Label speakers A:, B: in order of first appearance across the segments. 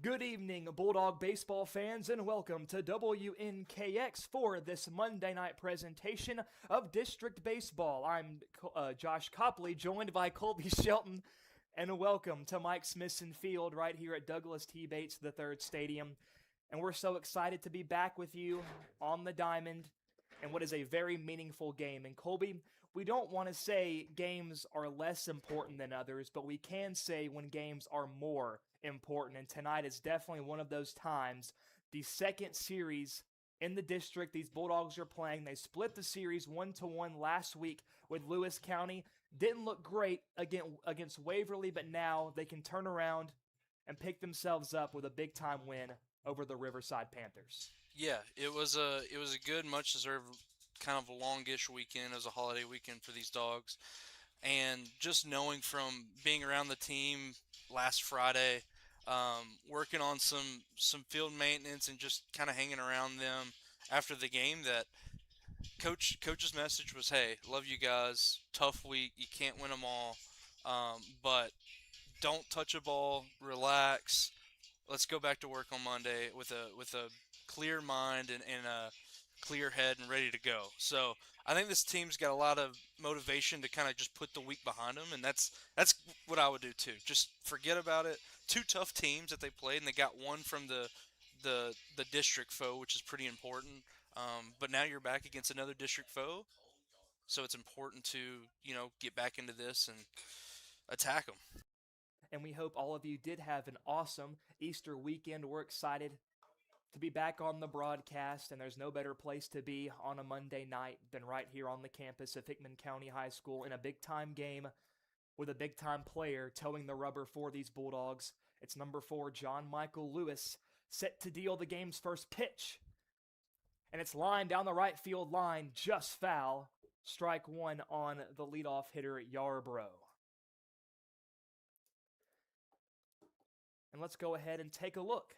A: Good evening, Bulldog baseball fans, and welcome to WNKX for this Monday night presentation of District Baseball. I'm Josh Copley, joined by Colby Shelton, and welcome to Mike Smithson Field right here at Douglas T. Bates III Stadium. And we're so excited to be back with you on the diamond in what is a very meaningful game. And Colby, we don't want to say games are less important than others, but we can say when games are more important. And tonight is definitely one of those times. The second series in the district these Bulldogs are playing. They split the series 1-1 last week with Lewis County. Didn't look great against Waverly, but now they can turn around and pick themselves up with a big-time win over the Riverside Panthers.
B: Yeah, it was a good, much deserved kind of a longish weekend. It was a holiday weekend for these dogs, and just knowing from being around the team last Friday, working on some field maintenance and just kind of hanging around them after the game, that coach's message was, "Hey, love you guys. Tough week. You can't win them all, but don't touch a ball. Relax. Let's go back to work on Monday with a clear mind and a clear head and ready to go." So I think this team's got a lot of motivation to kind of just put the week behind them, and that's what I would do too. Just forget about it. Two tough teams that they played, and they got one from the district foe, which is pretty important. But now you're back against another district foe, so it's important to get back into this and attack them.
A: And we hope all of you did have an awesome Easter weekend. We're excited to be back on the broadcast, and there's no better place to be on a Monday night than right here on the campus of Hickman County High School in a big-time game with a big-time player towing the rubber for these Bulldogs. It's number 4, John Michael Lewis, set to deal the game's first pitch. And it's lined down the right field line, just foul. Strike one on the leadoff hitter, Yarbrough. And let's go ahead and take a look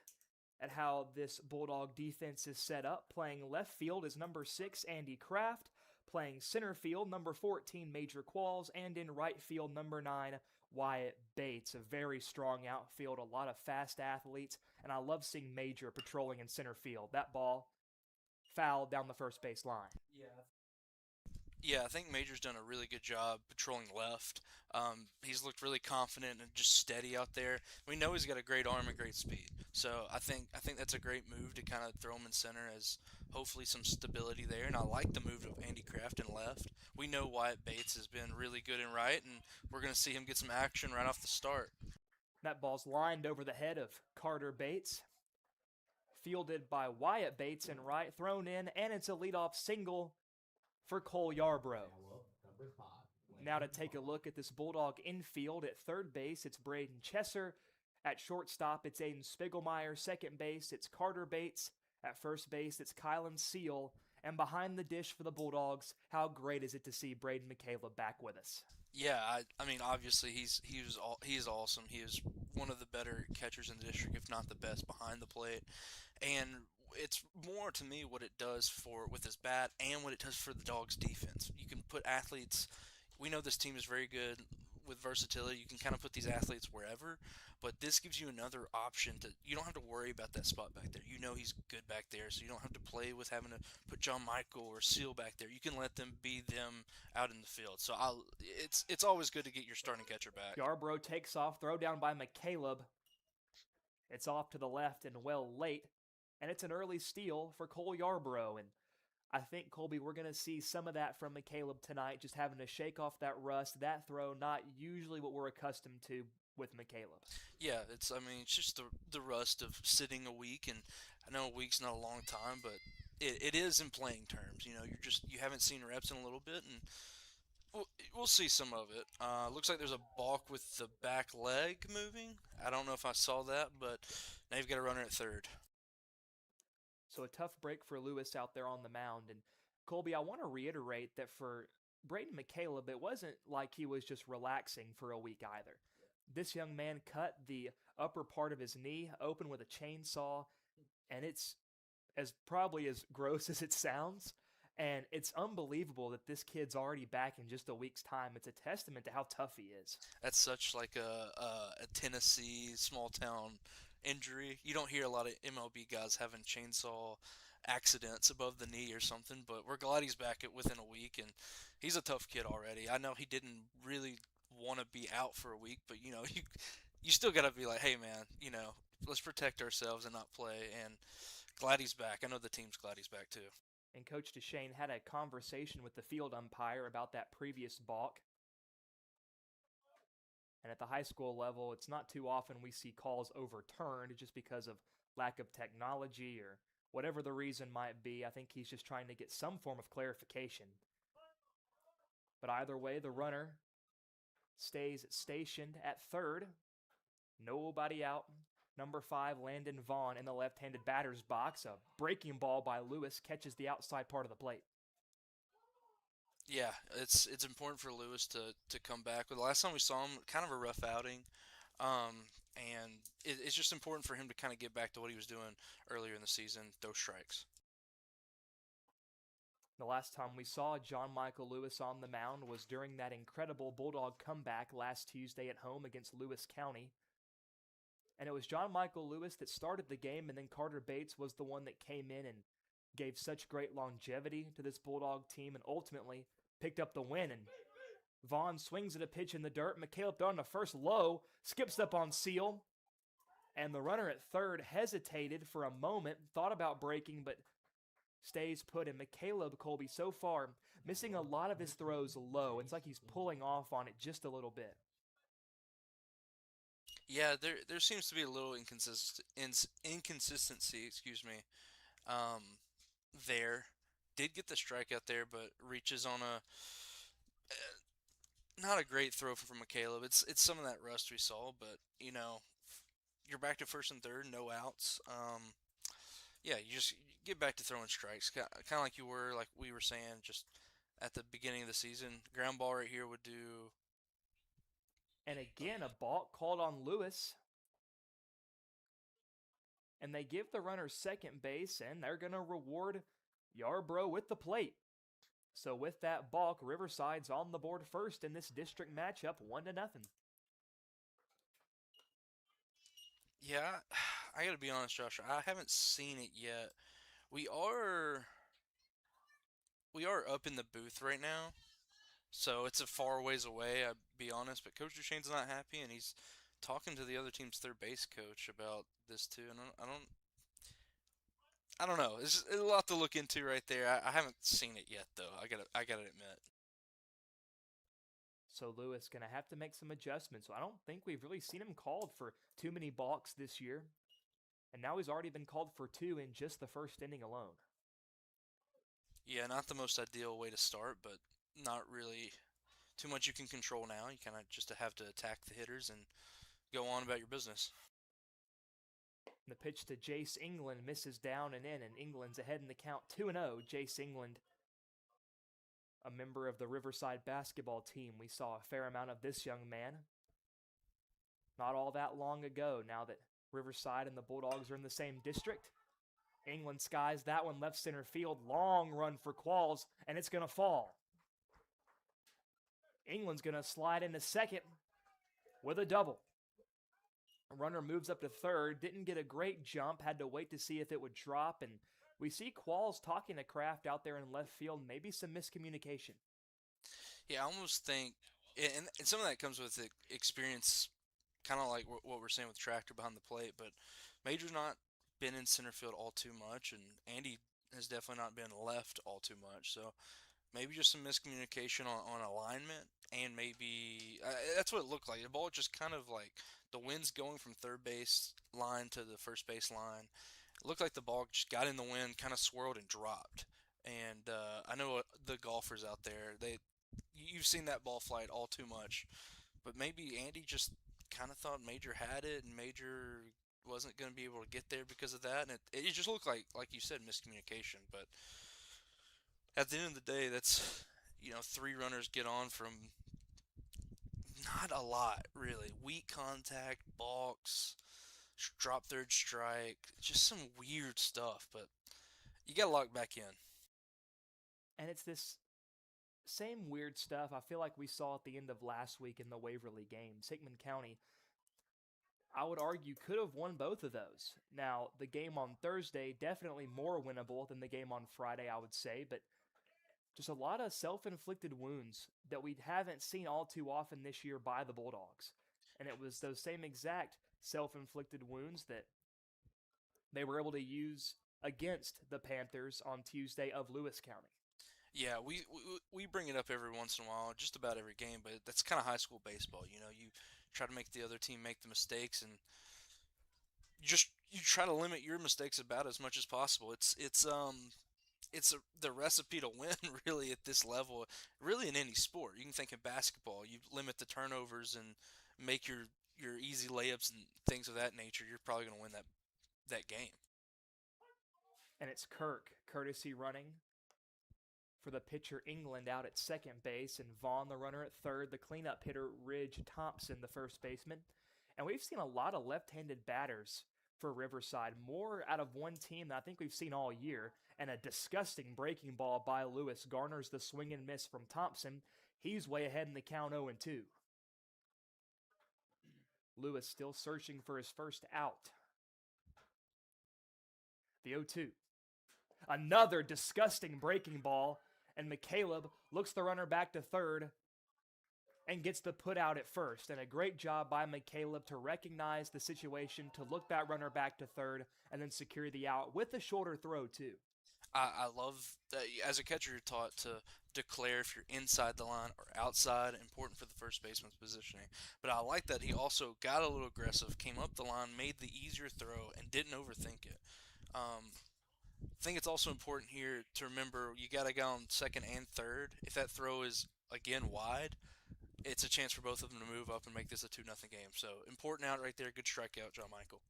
A: at how this Bulldog defense is set up. Playing left field is number 6, Andy Kraft. Playing center field, number 14, Major Qualls. And in right field, number 9, Wyatt Bates. A very strong outfield, a lot of fast athletes. And I love seeing Major patrolling in center field. That ball fouled down the first base line.
B: Yeah, I think Major's done a really good job patrolling left. He's looked really confident and just steady out there. We know he's got a great arm and great speed, so I think that's a great move to kind of throw him in center as hopefully some stability there. And I like the move of Andy Kraft in left. We know Wyatt Bates has been really good in right, and we're going to see him get some action right off the start.
A: That ball's lined over the head of Carter Bates. Fielded by Wyatt Bates in right, thrown in, and it's a leadoff single for Cole Yarbrough. Now to take a look at this Bulldog infield. At third base, it's Braden Chesser. At shortstop, it's Aiden Spiegelmeyer. Second base, it's Carter Bates. At first base, it's Kylan Seal. And behind the dish for the Bulldogs, how great is it to see Braden McCaleb back with us?
B: Yeah, I mean, obviously he is awesome. He is one of the better catchers in the district, if not the best, behind the plate. And it's more to me what it does for with his bat and what it does for the Dogs' defense. You can put athletes. We know this team is very good with versatility. You can kind of put these athletes wherever, but this gives you another option to. You don't have to worry about that spot back there. You know he's good back there, so you don't have to play with having to put John Michael or Seal back there. You can let them be them out in the field. So it's always good to get your starting catcher back.
A: Yarbrough takes off, throw down by McCaleb. It's off to the left and well late, and it's an early steal for Cole Yarbrough. And I think, Colby, we're going to see some of that from McCaleb tonight, just having to shake off that rust, that throw, not usually what we're accustomed to with McCaleb.
B: Yeah, it's just the rust of sitting a week, and I know a week's not a long time, but it is in playing terms. You haven't seen reps in a little bit, and we'll see some of it. Looks like there's a balk with the back leg moving. I don't know if I saw that, but now you've got a runner at third.
A: So a tough break for Lewis out there on the mound. And Colby, I want to reiterate that for Braden McCaleb, it wasn't like he was just relaxing for a week either. This young man cut the upper part of his knee open with a chainsaw, and it's probably as gross as it sounds. And it's unbelievable that this kid's already back in just a week's time. It's a testament to how tough he is.
B: That's such like a Tennessee small town injury. You don't hear a lot of MLB guys having chainsaw accidents above the knee or something, but we're glad he's back within a week, and he's a tough kid already. I know he didn't really want to be out for a week, but you still got to be like, hey man, let's protect ourselves and not play. And glad he's back. I know the team's glad he's back too.
A: And Coach DeShane had a conversation with the field umpire about that previous balk. And at the high school level, it's not too often we see calls overturned just because of lack of technology or whatever the reason might be. I think he's just trying to get some form of clarification. But either way, the runner stays stationed at third. Nobody out. Number 5, Landon Vaughn in the left-handed batter's box. A breaking ball by Lewis catches the outside part of the plate.
B: Yeah, it's important for Lewis to come back. The last time we saw him, kind of a rough outing, and it's just important for him to kind of get back to what he was doing earlier in the season, throw strikes.
A: The last time we saw John Michael Lewis on the mound was during that incredible Bulldog comeback last Tuesday at home against Lewis County. And it was John Michael Lewis that started the game, and then Carter Bates was the one that came in and gave such great longevity to this Bulldog team and ultimately picked up the win. And Vaughn swings at a pitch in the dirt. McCaleb throwing the first low, skips up on Seal. And the runner at third hesitated for a moment, thought about breaking, but stays put. And McCaleb, Colby, so far, missing a lot of his throws low. It's like he's pulling off on it just a little bit.
B: Yeah, there seems to be a little inconsistency, there. Did get the strikeout there, but reaches on a not a great throw from McCaleb. It's some of that rust we saw, but you're back to first and third, no outs. Yeah, you just get back to throwing strikes, kind of like you were, like we were saying, just at the beginning of the season. Ground ball right here would do.
A: And again, a balk called on Lewis. And they give the runner second base, and they're going to reward Yarbrough with the plate. So with that balk, Riverside's on the board first in this district matchup, 1-0.
B: Yeah, I got to be honest, Josh. I haven't seen it yet. We are up in the booth right now, so it's a far ways away. I'll be honest, but Coach Duchesne's not happy, and he's talking to the other team's third base coach about this too. And I don't know. It's a lot to look into right there. I haven't seen it yet, though. I gotta admit.
A: So Lewis going to have to make some adjustments. So I don't think we've really seen him called for too many balks this year. And now he's already been called for 2 in just the first inning alone.
B: Yeah, not the most ideal way to start, but not really too much you can control now. You kind of just have to attack the hitters and go on about your business.
A: The pitch to Jace England misses down and in, and England's ahead in the count 2-0. Jace England, a member of the Riverside basketball team. We saw a fair amount of this young man not all that long ago, now that Riverside and the Bulldogs are in the same district. England skies that one left center field. Long run for Qualls, and it's going to fall. England's going to slide into second with a double. A runner moves up to third, didn't get a great jump, had to wait to see if it would drop, and we see Qualls talking to Kraft out there in left field, maybe some miscommunication.
B: Yeah, I almost think, and some of that comes with the experience, kind of like what we're saying with Tractor behind the plate, but Major's not been in center field all too much, and Andy has definitely not been left all too much, so maybe just some miscommunication on alignment, and maybe that's what it looked like. The ball just kind of like the wind's going from third base line to the first base line. It looked like the ball just got in the wind, kind of swirled and dropped. And I know the golfers out there, you've seen that ball flight all too much, but maybe Andy just kind of thought Major had it, and Major wasn't going to be able to get there because of that, and it just looked like you said, miscommunication. But at the end of the day, that's 3 runners get on from not a lot, really. Weak contact, balks, drop third strike, just some weird stuff, but you got to lock back in.
A: And it's this same weird stuff I feel like we saw at the end of last week in the Waverly games. Hickman County I would argue could have won both of those. Now, the game on Thursday, definitely more winnable than the game on Friday, I would say, but just a lot of self inflicted wounds that we haven't seen all too often this year by the Bulldogs. And it was those same exact self inflicted wounds that they were able to use against the Panthers on Tuesday of Lewis County.
B: Yeah, we bring it up every once in a while, just about every game, but that's kind of high school baseball. You try to make the other team make the mistakes, and you try to limit your mistakes about as much as possible. The recipe to win really at this level, really in any sport. You can think in basketball, you limit the turnovers and make your easy layups and things of that nature. You're probably going to win that game.
A: And it's Kirk, courtesy running for the pitcher England out at second base, and Vaughn, the runner, at third. The cleanup hitter, Ridge Thompson, the first baseman. And we've seen a lot of left-handed batters for Riverside, more out of one team than I think we've seen all year. And a disgusting breaking ball by Lewis garners the swing and miss from Thompson. He's way ahead in the count 0-2. Lewis still searching for his first out. The 0-2. Another disgusting breaking ball, and McCaleb looks the runner back to third and gets the put out at first. And a great job by McCaleb to recognize the situation, to look that runner back to third, and then secure the out with a shorter throw too.
B: I love that as a catcher you're taught to declare if you're inside the line or outside, important for the first baseman's positioning. But I like that he also got a little aggressive, came up the line, made the easier throw, and didn't overthink it. I think it's also important here to remember you got to go on second and third. If that throw is, again, wide, it's a chance for both of them to move up and make this a 2-0 game. So important out right there. Good strikeout, John Michael.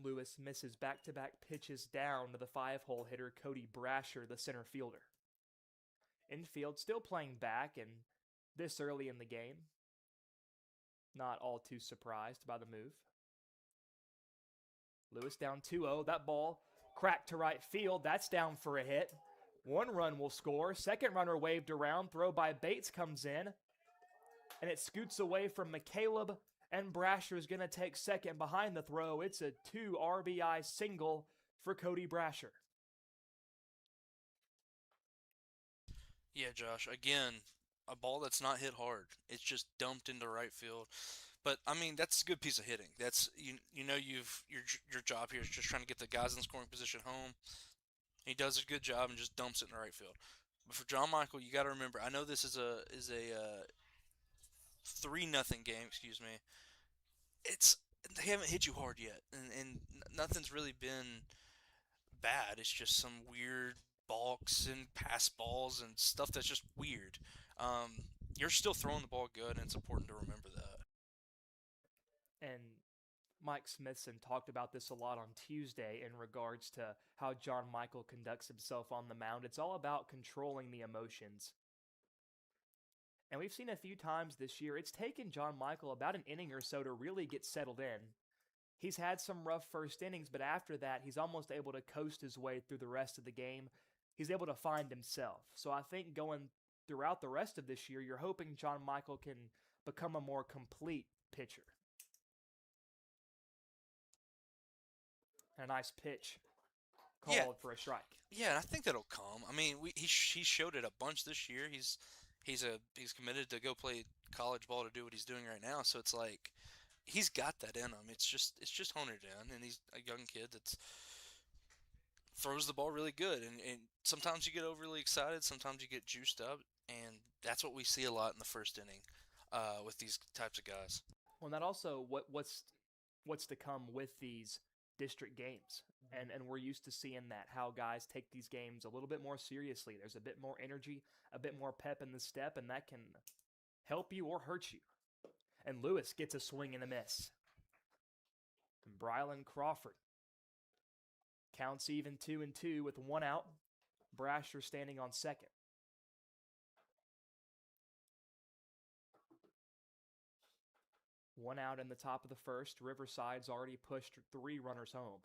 A: Lewis misses back-to-back pitches down to the 5-hole hitter Cody Brasher, the center fielder. Infield still playing back, and this early in the game, not all too surprised by the move. Lewis down 2-0. That ball cracked to right field. That's down for a hit. One run will score. Second runner waved around. Throw by Bates comes in, and it scoots away from McCaleb, and Brasher is going to take second behind the throw. It's a 2 RBI single for Cody Brasher.
B: Yeah, Josh. Again, a ball that's not hit hard. It's just dumped into right field. But I mean, that's a good piece of hitting. That's your job here is just trying to get the guys in scoring position home. He does a good job and just dumps it in the right field. But for John Michael, you got to remember. I know this is a 3-0 game. Excuse me. They haven't hit you hard yet, and nothing's really been bad. It's just some weird balks and pass balls and stuff that's just weird. You're still throwing the ball good, and it's important to remember that.
A: And Mike Smithson talked about this a lot on Tuesday in regards to how John Michael conducts himself on the mound. It's all about controlling the emotions. And we've seen a few times this year, it's taken John Michael about an inning or so to really get settled in. He's had some rough first innings, but after that, he's almost able to coast his way through the rest of the game. He's able to find himself. So I think going throughout the rest of this year, you're hoping John Michael can become a more complete pitcher. A nice pitch called for a strike.
B: Yeah, and I think that'll come. I mean, he showed it a bunch this year. He's committed to go play college ball to do what he's doing right now. So it's like he's got that in him. It's just honed it in, and he's a young kid that throws the ball really good. And sometimes you get overly excited, sometimes you get juiced up, and that's what we see a lot in the first inning with these types of guys.
A: Well, and that also what's to come with these district games. And we're used to seeing that, how guys take these games a little bit more seriously. There's a bit more energy, a bit more pep in the step, and that can help you or hurt you. And Lewis gets a swing and a miss. And Brylan Crawford counts even 2-2 with one out. Brasher standing on second. One out in the top of the first. Riverside's already pushed 3 runners home.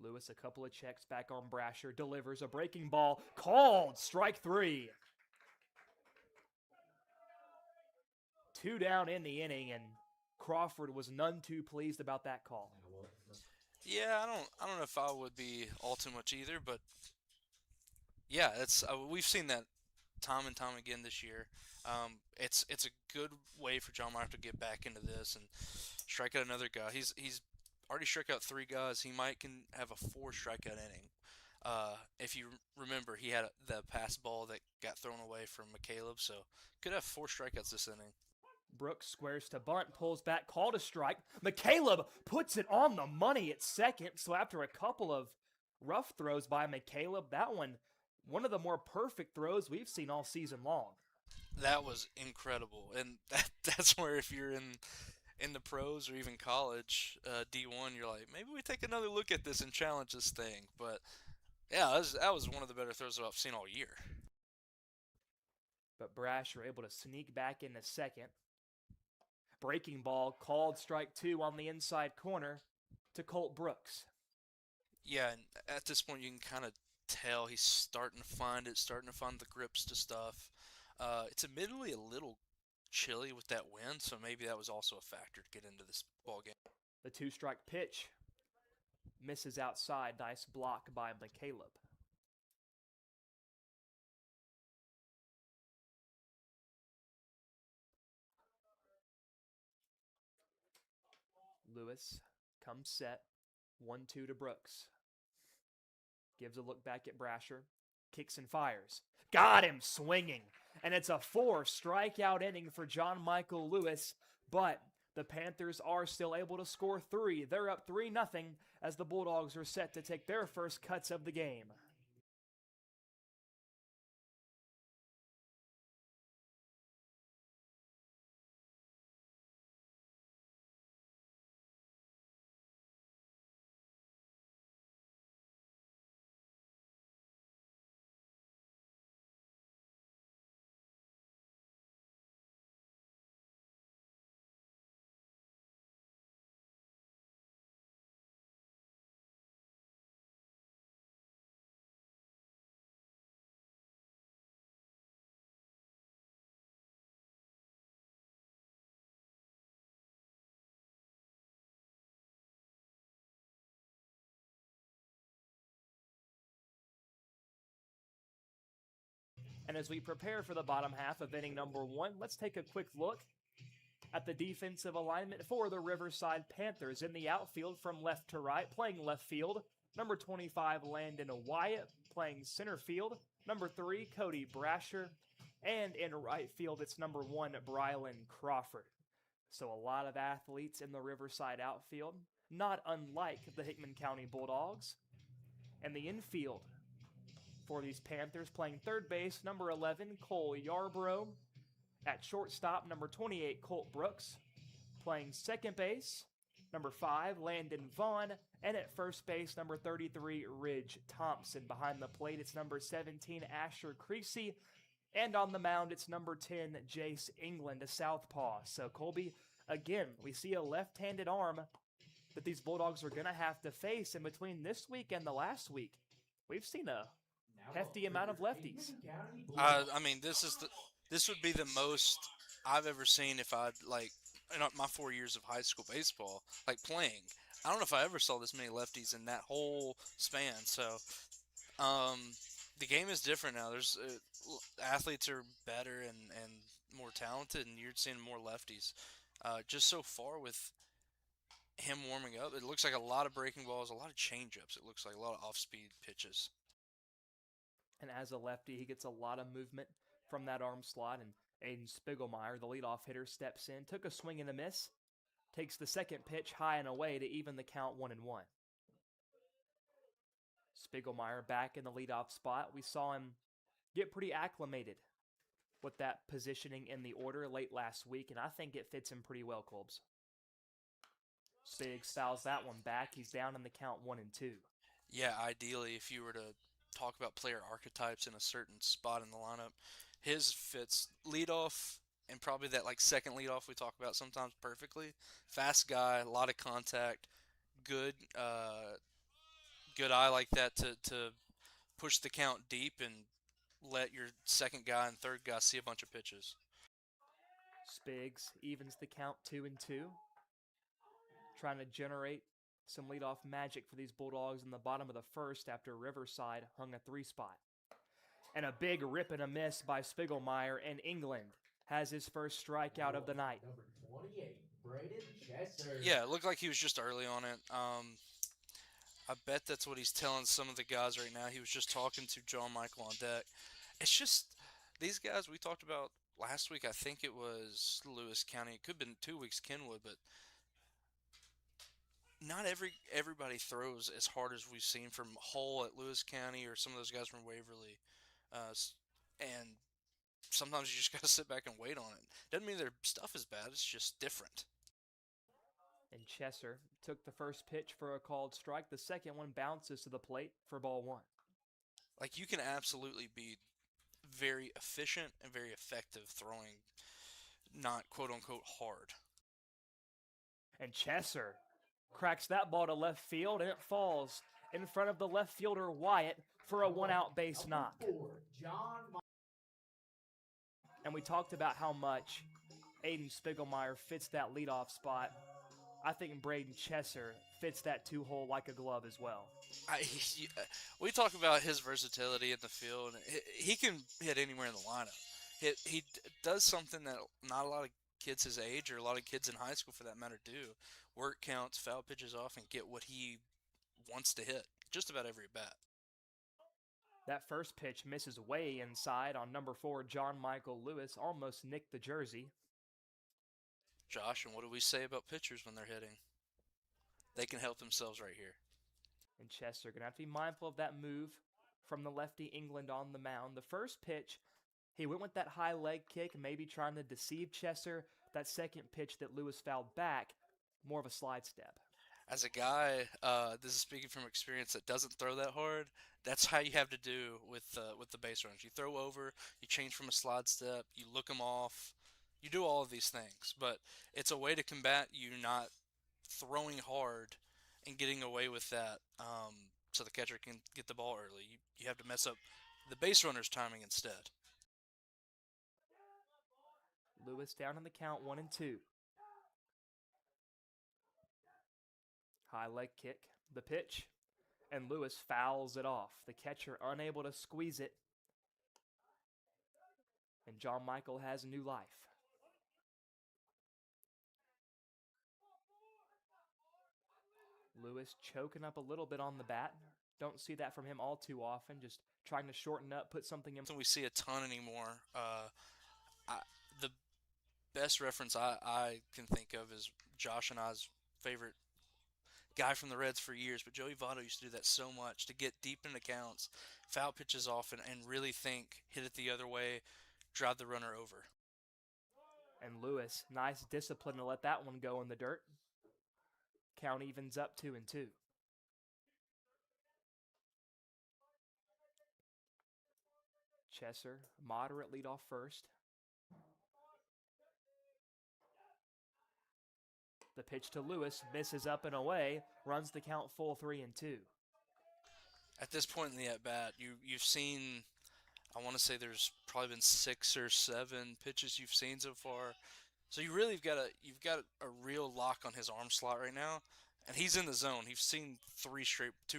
A: Lewis, a couple of checks back on Brasher, delivers a breaking ball, called, strike 3. 2 down in the inning, and Crawford was none too pleased about that call.
B: Yeah, I don't know if I would be all too much either, but yeah, it's we've seen that time and time again this year. It's a good way for John Meyer to get back into this and strike out another guy. He's already struck out 3 guys. He might can have a 4 strikeout inning. If you remember, he had the pass ball that got thrown away from McCaleb, so could have 4 strikeouts this inning.
A: Brooks squares to bunt, pulls back, called a strike. McCaleb puts it on the money at second, so after a couple of rough throws by McCaleb, that one of the more perfect throws we've seen all season long.
B: That was incredible, and that's where if you're in the pros or even college, D1, you're like, maybe we take another look at this and challenge this thing. But yeah, that was one of the better throws that I've seen all year.
A: But Brasher able to sneak back into second. Breaking ball, called strike 2 on the inside corner to Colt Brooks.
B: Yeah, and at this point you can kind of tell he's starting to find the grips to stuff. It's admittedly a little chilly with that wind, so maybe that was also a factor to get into this ball game.
A: The 2-strike pitch misses outside. Nice block by McCaleb. Lewis comes set. 1-2 to Brooks. Gives a look back at Brasher. Kicks and fires. Got him swinging. And it's a 4-strikeout inning for John Michael Lewis. But the Panthers are still able to score 3. They're up 3-0 as the Bulldogs are set to take their first cuts of the game. And as we prepare for the bottom half of inning number 1, let's take a quick look at the defensive alignment for the Riverside Panthers. In the outfield from left to right, playing left field, number 25, Landon Wyatt, playing center field, number 3, Cody Brasher, and in right field, it's number 1, Brylan Crawford. So a lot of athletes in the Riverside outfield, not unlike the Hickman County Bulldogs. And the infield for these Panthers, playing third base, number 11, Cole Yarbrough. At shortstop, number 28, Colt Brooks. Playing second base, number 5, Landon Vaughn. And at first base, number 33, Ridge Thompson. Behind the plate, it's number 17, Asher Creasy. And on the mound, it's number 10, Jace England, a southpaw. So, Colby, again, we see a left-handed arm that these Bulldogs are going to have to face. And between this week and the last week, we've seen a hefty amount of lefties.
B: I mean, this would be the most I've ever seen if I'd in my 4 years of high school baseball, playing. I don't know if I ever saw this many lefties in that whole span. So, the game is different now. There's athletes are better and more talented, and you're seeing more lefties. Just so far with him warming up, it looks like a lot of breaking balls, a lot of changeups. It looks like a lot of off-speed pitches.
A: And as a lefty, he gets a lot of movement from that arm slot. And Aiden Spiegelmeyer, the leadoff hitter, steps in, took a swing and a miss, takes the second pitch high and away to even the count 1-1. Spiegelmeyer back in the leadoff spot. We saw him get pretty acclimated with that positioning in the order late last week, and I think it fits him pretty well, Colbs. Spigs fouls that one back. He's down in the count 1-2.
B: Yeah, ideally, if you were to talk about player archetypes in a certain spot in the lineup, his fits leadoff and probably that second leadoff we talk about sometimes perfectly. Fast guy, a lot of contact, good good eye like that to push the count deep and let your second guy and third guy see a bunch of pitches.
A: Spiggs evens the count 2-2, trying to generate some leadoff magic for these Bulldogs in the bottom of the first after Riverside hung a 3-spot. And a big rip and a miss by Spiegelmeyer, and England has his first strikeout of the night.
C: Number 28, Braden Chesser.
B: Yeah, it looked like he was just early on it. I bet that's what he's telling some of the guys right now. He was just talking to John Michael on deck. It's just these guys we talked about last week. I think it was Lewis County. It could have been 2 weeks Kenwood, but not everybody throws as hard as we've seen from Hull at Lewis County or some of those guys from Waverly. And sometimes you just got to sit back and wait on it. Doesn't mean their stuff is bad. It's just different.
A: And Chesser took the first pitch for a called strike. The second one bounces to the plate for ball 1.
B: Like, you can absolutely be very efficient and very effective throwing not quote-unquote hard.
A: And Chesser cracks that ball to left field, and it falls in front of the left fielder Wyatt for a 1-out base knock. And we talked about how much Aiden Spiegelmeyer fits that leadoff spot. I think Braden Chesser fits that 2-hole like a glove as well.
B: We talk about his versatility in the field. He can hit anywhere in the lineup. He does something that not a lot of kids his age or a lot of kids in high school for that matter do. Work counts, foul pitches off, and get what he wants to hit just about every bat.
A: That first pitch misses way inside on number 4, John Michael Lewis, almost nicked the jersey.
B: Josh, and what do we say about pitchers when they're hitting? They can help themselves right here.
A: And Chesser going to have to be mindful of that move from the lefty England on the mound. The first pitch, he went with that high leg kick, maybe trying to deceive Chesser. That second pitch that Lewis fouled back, more of a slide step.
B: As a guy, this is speaking from experience, that doesn't throw that hard, that's how you have to do with the base runners. You throw over, you change from a slide step, you look them off, you do all of these things. But it's a way to combat you not throwing hard and getting away with that, so the catcher can get the ball early. You have to mess up the base runner's timing instead.
A: Lewis down in the count, 1-2. High leg kick, the pitch, and Lewis fouls it off. The catcher unable to squeeze it. And John Michael has new life. Lewis choking up a little bit on the bat. Don't see that from him all too often. Just trying to shorten up, put something in.
B: We see a ton anymore. The best reference I can think of is Josh and I's favorite guy from the Reds for years, but Joey Votto used to do that so much, to get deep into counts, foul pitches off, and really think, hit it the other way, drive the runner over.
A: And Lewis, nice discipline to let that one go in the dirt. Count evens up 2-2. Chesser, moderate lead off first. The pitch to Lewis misses up and away, runs the count full 3-2.
B: At this point in the at-bat, you've seen, I want to say there's probably been 6 or 7 pitches you've seen so far. So you've got a real lock on his arm slot right now, and he's in the zone. He's seen 2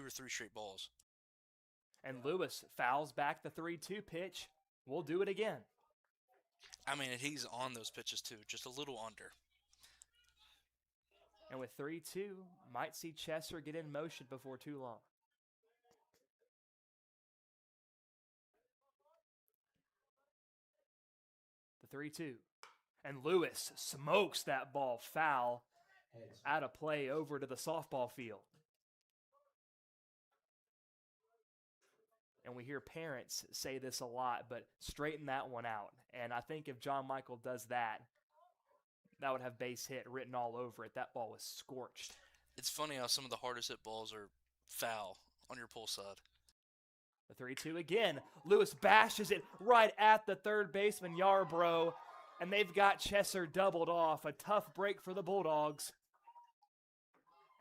B: or 3 straight balls.
A: And Lewis fouls back the 3-2 pitch. We'll do it again.
B: I mean, he's on those pitches too, just a little under.
A: And with 3-2, might see Chesser get in motion before too long. The 3-2. And Lewis smokes that ball foul out of play over to the softball field. And we hear parents say this a lot, but straighten that one out. And I think if John Michael does that, that would have base hit written all over it. That ball was scorched.
B: It's funny how some of the hardest hit balls are foul on your pull side.
A: The 3-2 again. Lewis bashes it right at the third baseman, Yarbrough, and they've got Chesser doubled off. A tough break for the Bulldogs.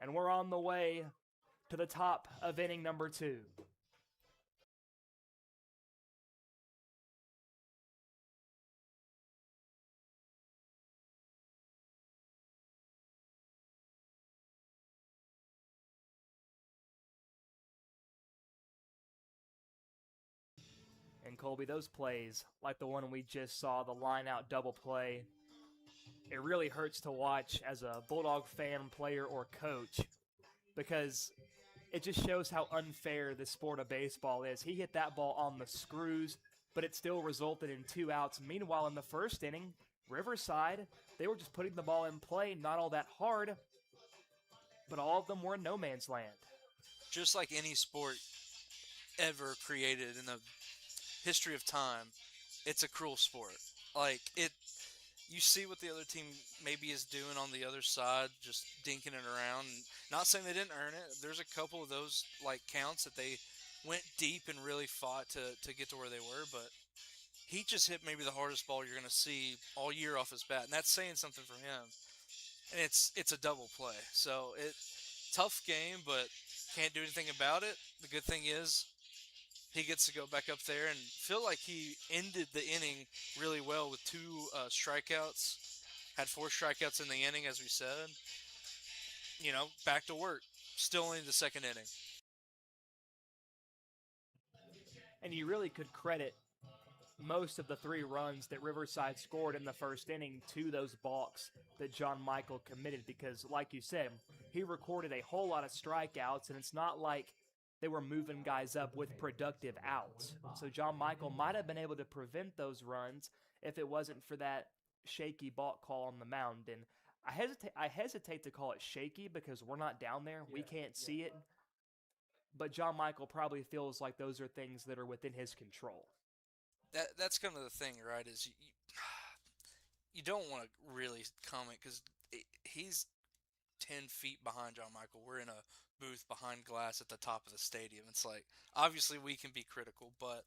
A: And we're on the way to the top of inning number 2. And Colby, those plays, like the one we just saw, the line out double play, it really hurts to watch as a Bulldog fan, player, or coach because it just shows how unfair this sport of baseball is. He hit that ball on the screws, but it still resulted in 2 outs. Meanwhile, in the first inning, Riverside, they were just putting the ball in play, not all that hard, but all of them were in no man's land.
B: Just like any sport ever created in the history of time, it's a cruel sport. Like, you see what the other team maybe is doing on the other side, just dinking it around. Not saying they didn't earn it. There's a couple of those like counts that they went deep and really fought to get to where they were, but he just hit maybe the hardest ball you're going to see all year off his bat, and that's saying something for him. And it's a double play, so tough game, but can't do anything about it. The good thing is he gets to go back up there and feel like he ended the inning really well with 2 strikeouts. Had 4 strikeouts in the inning, as we said. You know, back to work. Still only the second inning.
A: And you really could credit most of the 3 runs that Riverside scored in the first inning to those balks that John Michael committed because, like you said, he recorded a whole lot of strikeouts, and it's not like they were moving guys up with productive outs. So John Michael might have been able to prevent those runs if it wasn't for that shaky balk call on the mound. And I hesitate to call it shaky because we're not down there. We can't see it. But John Michael probably feels like those are things that are within his control.
B: That's kind of the thing, right? Is you don't want to really comment because he's 10 feet behind John Michael. We're in a booth behind glass at the top of the stadium. It's like, obviously we can be critical, but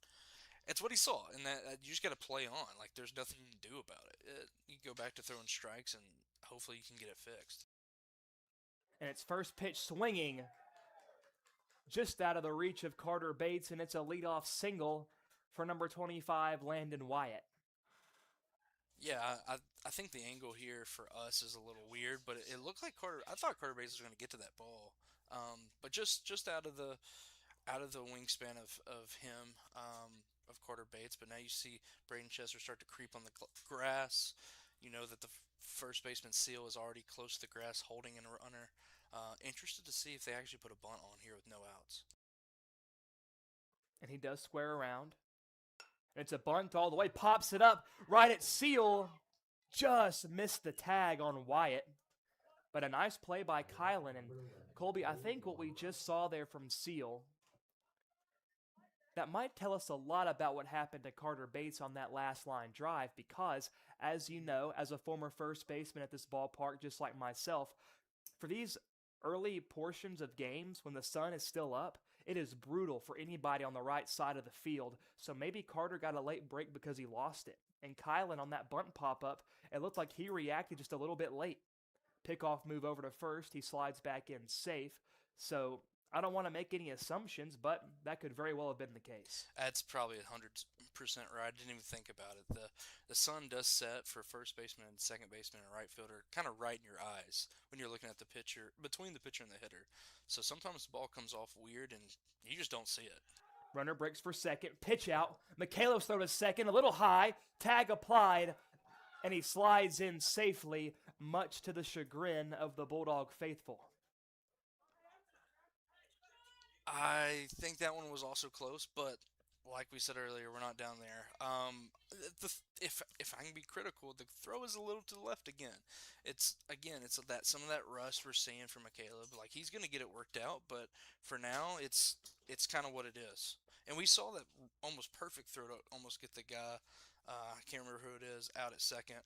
B: it's what he saw, and that you just got to play on. Like, there's nothing you can do about it. You go back to throwing strikes, and hopefully you can get it fixed.
A: And it's first pitch swinging just out of the reach of Carter Bates, and it's a leadoff single for number 25, Landon Wyatt.
B: Yeah, I think the angle here for us is a little weird, but it looked like I thought Carter Bates was going to get to that ball, but just out of the wingspan of him, of Carter Bates. But now you see Braden Chester start to creep on the grass. You know that the first baseman seal is already close to the grass, holding in a runner. Interested to see if they actually put a bunt on here with no outs.
A: And he does square around. It's a bunt all the way, pops it up right at Seal. Just missed the tag on Wyatt. But a nice play by Kylan. And Colby, I think what we just saw there from Seal, that might tell us a lot about what happened to Carter Bates on that last line drive because, as you know, as a former first baseman at this ballpark, just like myself, for these early portions of games when the sun is still up, it is brutal for anybody on the right side of the field. So maybe Carter got a late break because he lost it. And Kylan on that bunt pop-up, it looked like he reacted just a little bit late. Pickoff move over to first, he slides back in safe. So I don't want to make any assumptions, but that could very well have been the case.
B: That's probably 100% right. I didn't even think about it. The sun does set for first baseman and second baseman and right fielder kind of right in your eyes when you're looking at the pitcher, between the pitcher and the hitter. So sometimes the ball comes off weird and you just don't see it.
A: Runner breaks for second, pitch out. Mikhailov's throw to second, a little high, tag applied, and he slides in safely, much to the chagrin of the Bulldog faithful.
B: I think that one was also close, but like we said earlier, we're not down there. If I can be critical, the throw is a little to the left again. It's that some of that rust we're seeing from Caleb. Like, he's going to get it worked out, but for now, it's kind of what it is. And we saw that almost perfect throw to almost get the guy, I can't remember who it is, out at second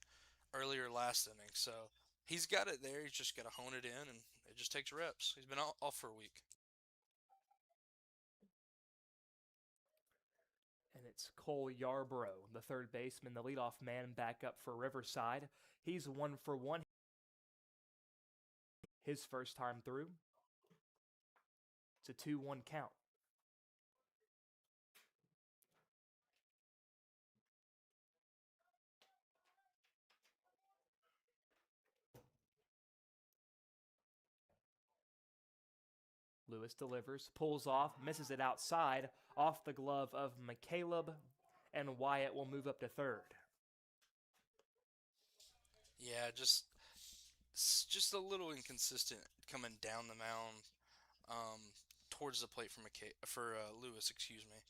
B: earlier last inning. So he's got it there. He's just got to hone it in, and it just takes reps. He's been off for a week.
A: And it's Cole Yarbrough, the third baseman, the leadoff man, back up for Riverside. He's 1 for 1. His first time through. It's a 2-1 count. Lewis delivers, pulls off, misses it outside, off the glove of McCaleb, and Wyatt will move up to third.
B: Yeah, just a little inconsistent coming down the mound towards the plate for Lewis. Excuse me.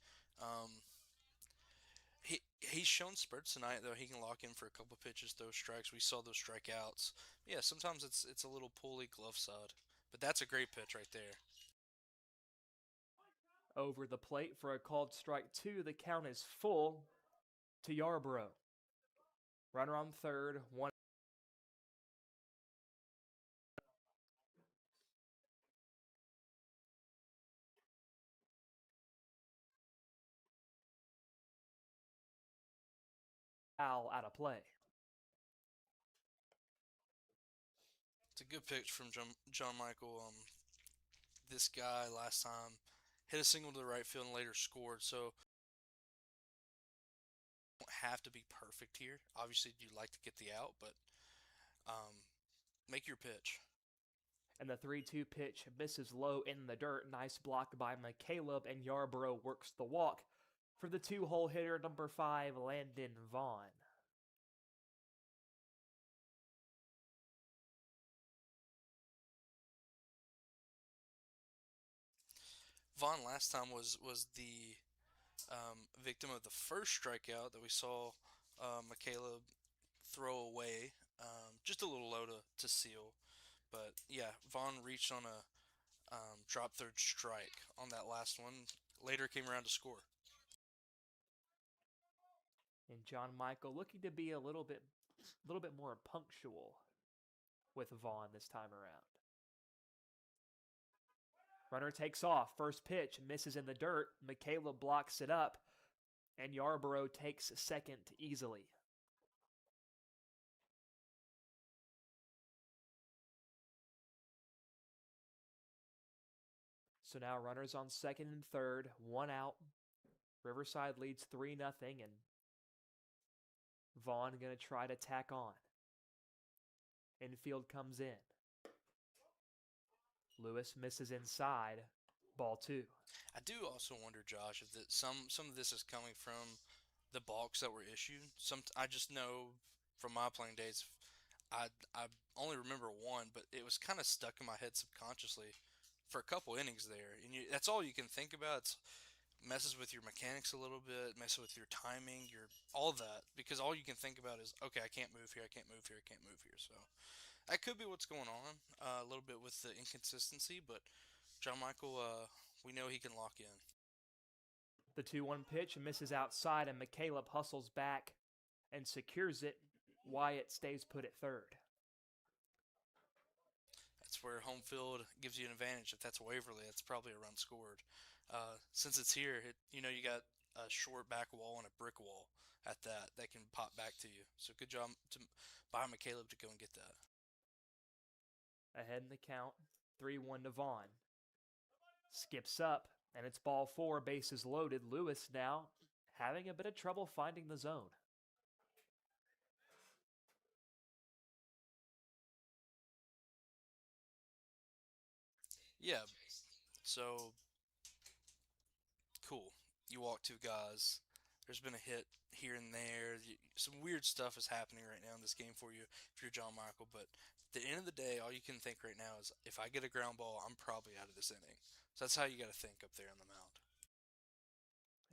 B: Um, he's shown spurts tonight though. He can lock in for a couple pitches, throw strikes. We saw those strikeouts. Yeah, sometimes it's a little pulley glove side, but that's a great pitch right there.
A: Over the plate for a called strike 2. The count is full to Yarbrough. Runner on third, 1. Foul out of play.
B: It's a good pitch from John Michael. This guy last time hit a single to the right field and later scored, so don't have to be perfect here. Obviously, you'd like to get the out, but make your pitch.
A: And the 3-2 pitch misses low in the dirt. Nice block by McCaleb, and Yarbrough works the walk for the 2-hole hitter, number 5, Landon Vaughn.
B: Vaughn last time was the victim of the first strikeout that we saw McCaleb throw away, just a little low to seal. But yeah, Vaughn reached on a drop third strike on that last one. Later came around to score.
A: And John Michael looking to be a little bit more punctual with Vaughn this time around. Runner takes off. First pitch misses in the dirt. McCaleb blocks it up, and Yarbrough takes second easily. So now runners on second and third, 1 out. Riverside leads 3-0, and Vaughn going to try to tack on. Infield comes in. Lewis misses inside. Ball 2.
B: I do also wonder, Josh, if some of this is coming from the balks that were issued. I just know from my playing days, I only remember one, but it was kind of stuck in my head subconsciously for a couple innings there, and that's all you can think about. It's messes with your mechanics a little bit, messes with your timing, all that, because all you can think about is, okay, I can't move here, I can't move here, I can't move here. So that could be what's going on a little bit with the inconsistency, but John Michael, we know he can lock in.
A: The 2-1 pitch misses outside, and McCaleb hustles back and secures it. Wyatt stays put at third.
B: That's where home field gives you an advantage. If that's Waverly, that's probably a run scored. Since it's here, you got a short back wall and a brick wall at that can pop back to you. So good job by McCaleb to go and get that.
A: Ahead in the count, 3-1 to Vaughn. Skips up, and it's ball 4, bases loaded. Lewis now having a bit of trouble finding the zone.
B: Yeah, so cool. You walk 2 guys. There's been a hit here and there. Some weird stuff is happening right now in this game for you if you're John Michael. But at the end of the day, all you can think right now is, if I get a ground ball, I'm probably out of this inning. So that's how you got to think up there on the mound.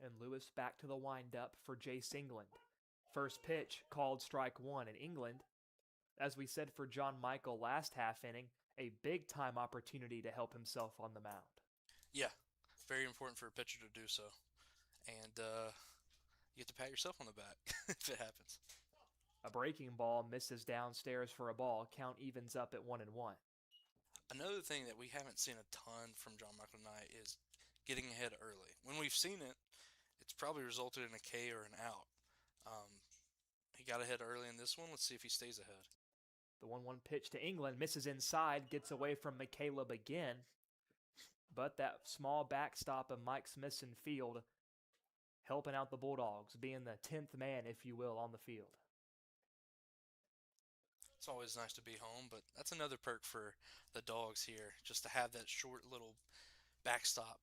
A: And Lewis back to the windup for Jace England. First pitch, called strike 1. And England, as we said for John Michael last half inning, a big-time opportunity to help himself on the mound.
B: Yeah, very important for a pitcher to do so. And you get to pat yourself on the back if it happens.
A: A breaking ball misses downstairs for a ball. Count evens up at 1-1.
B: Another thing that we haven't seen a ton from John Michael tonight is getting ahead early. When we've seen it, it's probably resulted in a K or an out. He got ahead early in this one. Let's see if he stays ahead.
A: The 1-1 pitch to England misses inside, gets away from McCaleb again. But that small backstop of Mike Smith's in field helping out the Bulldogs, being the 10th man, if you will, on the field.
B: It's always nice to be home, but that's another perk for the Dogs here, just to have that short little backstop,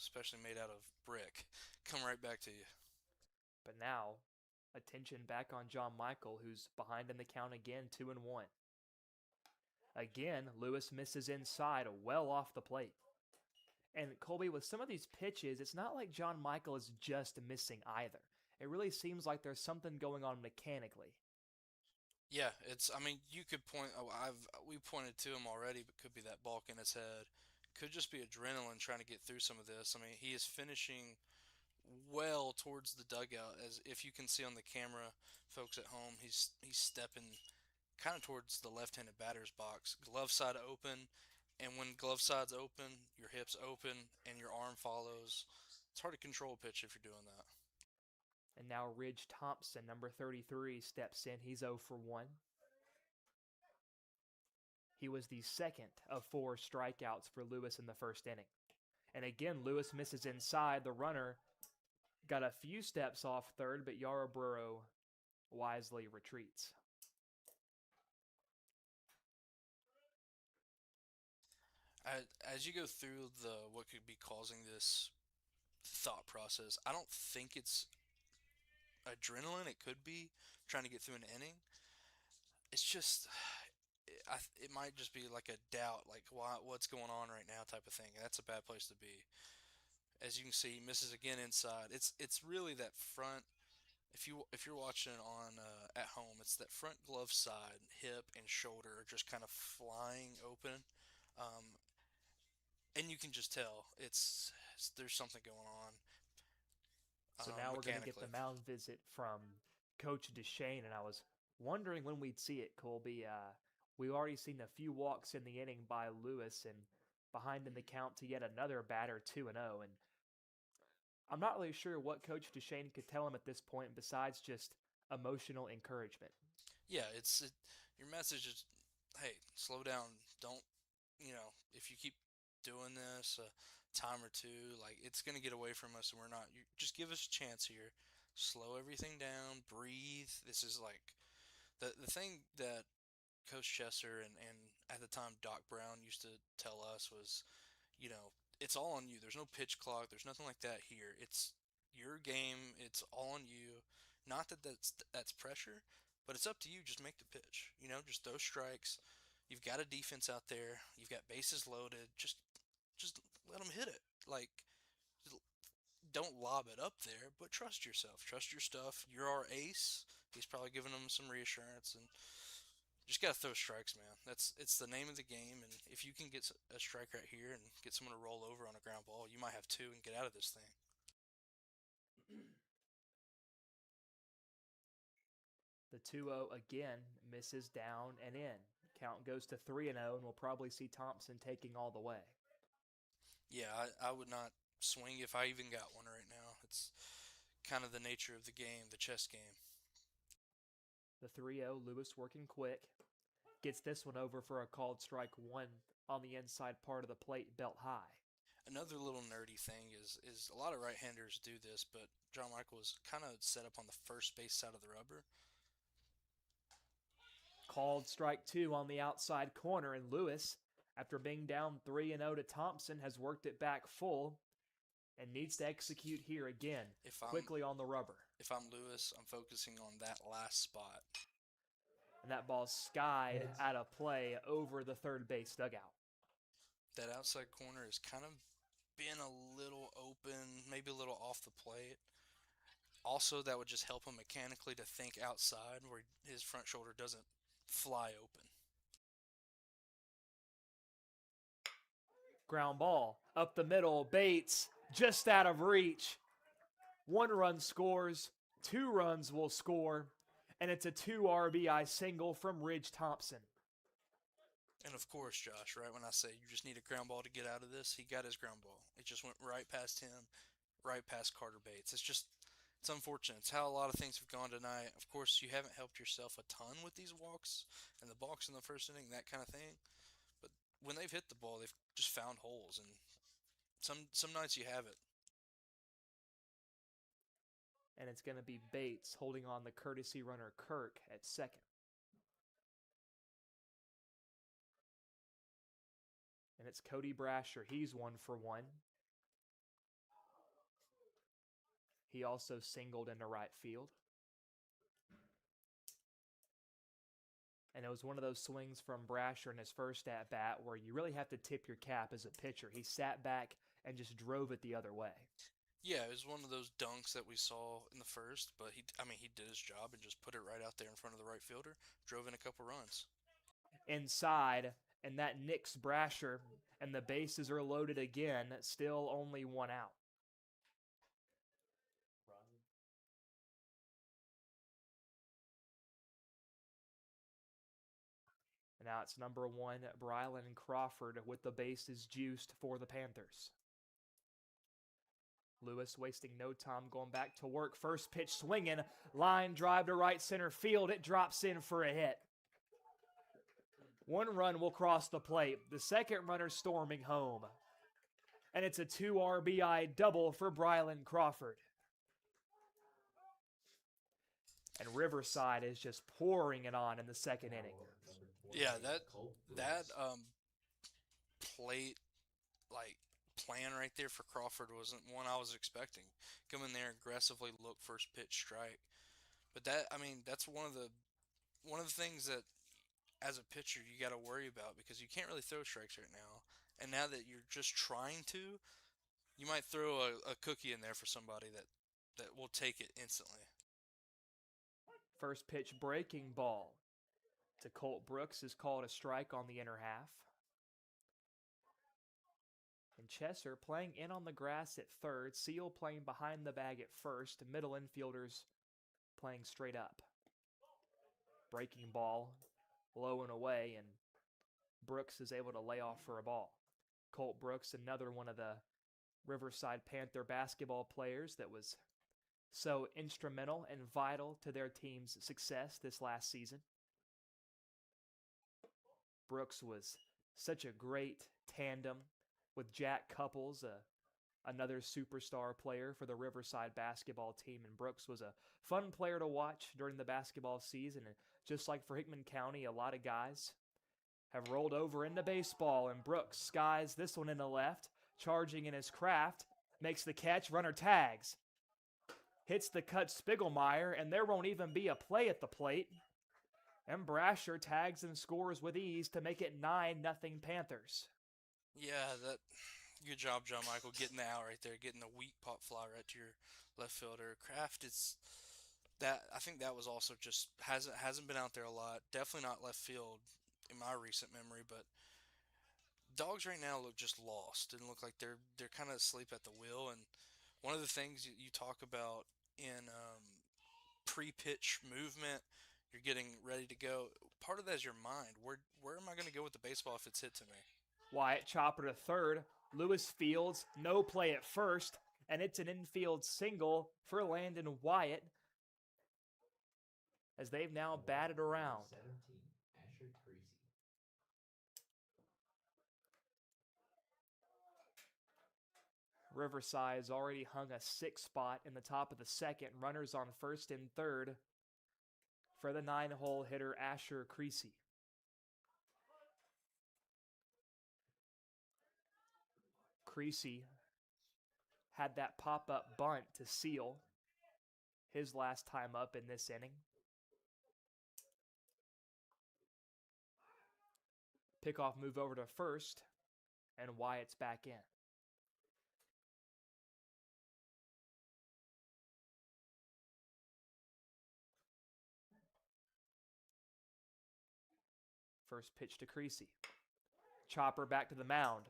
B: especially made out of brick, come right back to you.
A: But now, attention back on John Michael, who's behind in the count again, 2-1. Again, Lewis misses inside, well off the plate. And Colby, with some of these pitches, it's not like John Michael is just missing either. It really seems like there's something going on mechanically.
B: Yeah, I mean, you could point. We pointed to him already, but could be that bulk in his head. Could just be adrenaline trying to get through some of this. I mean, he is finishing well towards the dugout, as if you can see on the camera, folks at home. He's stepping kind of towards the left-handed batter's box, glove side open, and when glove side's open, your hips open and your arm follows. It's hard to control a pitch if you're doing that.
A: And now Ridge Thompson, number 33, steps in. He's 0 for 1. He was the second of 4 strikeouts for Lewis in the first inning. And again, Lewis misses inside. The runner got a few steps off third, but Yarborough wisely retreats.
B: As you go through what could be causing this thought process, I don't think it's adrenaline. It could be trying to get through an inning. It's just, it might just be like a doubt, like what's going on right now type of thing. And that's a bad place to be. As you can see, he misses again inside. It's really that front. If you're watching on at home, it's that front glove side, hip and shoulder are just kind of flying open, and you can just tell there's something going on.
A: So now we're going to get
B: Mechanically.
A: the mound visit from Coach Deshane, and I was wondering when we'd see it, Colby. We've already seen a few walks in the inning by Lewis, and behind in the count to yet another batter, 2-0. And I'm not really sure what Coach Deshane could tell him at this point besides just emotional encouragement.
B: Yeah, your message is, hey, slow down. Don't, if you keep doing this a time or two, like it's gonna get away from us, and we're not. You just give us a chance here. Slow everything down. Breathe. This is like the thing that Coach Chesser and at the time Doc Brown used to tell us was, it's all on you. There's no pitch clock. There's nothing like that here. It's your game. It's all on you. Not that that's pressure, but it's up to you. Just make the pitch. Just throw strikes. You've got a defense out there. You've got bases loaded. Just let them hit it. Like, don't lob it up there, but trust yourself. Trust your stuff. You're our ace. He's probably giving them some reassurance, and just gotta throw strikes, man. It's the name of the game, and if you can get a strike right here and get someone to roll over on a ground ball, you might have two and get out of this thing.
A: The 2-0 again misses down and in. Count goes to 3-0, and we'll probably see Thompson taking all the way.
B: Yeah, I would not swing if I even got one right now. It's kind of the nature of the game, the chess game.
A: The 3-0, Lewis working quick. Gets this one over for a called strike one on the inside part of the plate, belt high.
B: Another little nerdy thing is a lot of right-handers do this, but John Michael is kind of set up on the first base side of the rubber.
A: Called strike two on the outside corner, and Lewis, after being down 3-0 to Thompson, has worked it back full and needs to execute here again, quickly on the rubber.
B: If I'm Lewis, I'm focusing on that last spot.
A: And that ball's skied out of play over the third base dugout.
B: That outside corner has kind of been a little open, maybe a little off the plate. Also, that would just help him mechanically to think outside where his front shoulder doesn't fly open.
A: Ground ball up the middle. Bates just out of reach. 1 run scores. 2 runs will score. And it's a 2 RBI single from Ridge Thompson.
B: And of course, Josh, right when I say you just need a ground ball to get out of this, he got his ground ball. It just went right past him, right past Carter Bates. It's unfortunate. It's how a lot of things have gone tonight. Of course, you haven't helped yourself a ton with these walks and the balks in the first inning, that kind of thing. But when they've hit the ball, they've just found holes. And some nights you have it.
A: And it's going to be Bates holding on the courtesy runner Kirk at second. And it's Cody Brasher. He's 1 for 1. He also singled into right field. And it was one of those swings from Brasher in his first at-bat where you really have to tip your cap as a pitcher. He sat back and just drove it the other way.
B: Yeah, it was one of those dunks that we saw in the first, but he did his job and just put it right out there in front of the right fielder, drove in a couple runs.
A: Inside, and that nicks Brasher, and the bases are loaded again, still only 1 out. And now it's number 1, Brylan Crawford, with the bases juiced for the Panthers. Lewis wasting no time, going back to work. First pitch swinging, line drive to right center field. It drops in for a hit. 1 run will cross the plate. The second runner storming home. And it's a 2 RBI double for Brylan Crawford. And Riverside is just pouring it on in the second inning.
B: Yeah, that plate plan right there for Crawford wasn't one I was expecting. Come in there aggressively, look first pitch strike. But that's one of the things that as a pitcher you got to worry about, because you can't really throw strikes right now. And now that you're just trying to, you might throw a cookie in there for somebody that will take it instantly.
A: First pitch breaking ball to Colt Brooks is called a strike on the inner half. And Chesser playing in on the grass at third. Seal playing behind the bag at first. Middle infielders playing straight up. Breaking ball, low and away, and Brooks is able to lay off for a ball. Colt Brooks, another one of the Riverside Panther basketball players that was so instrumental and vital to their team's success this last season. Brooks was such a great tandem with Jack Couples, another superstar player for the Riverside basketball team. And Brooks was a fun player to watch during the basketball season. And just like for Hickman County, a lot of guys have rolled over into baseball. And Brooks skies this one in the left, charging in his craft, makes the catch, runner tags. Hits the cut Spiegelmeyer, and there won't even be a play at the plate. And Brasher tags and scores with ease to make it 9-0 Panthers.
B: Yeah, good job, John Michael, getting the out right there, getting the weak pop fly right to your left fielder. Kraft I think that was also just hasn't been out there a lot. Definitely not left field in my recent memory, but Dogs right now look just lost and look like they're kind of asleep at the wheel. And one of the things you talk about in pre-pitch movement, you're getting ready to go. Part of that is your mind. Where am I going to go with the baseball if it's hit to me?
A: Wyatt chopper to third. Lewis fields, no play at first, and it's an infield single for Landon Wyatt as they've now batted around. Riverside has already hung a 6th spot in the top of the second. Runners on first and third for the 9-hole hitter Asher Creasy. Creasy had that pop-up bunt to seal his last time up in this inning. Pickoff move over to first, and Wyatt's back in. First pitch to Creasy. Chopper back to the mound.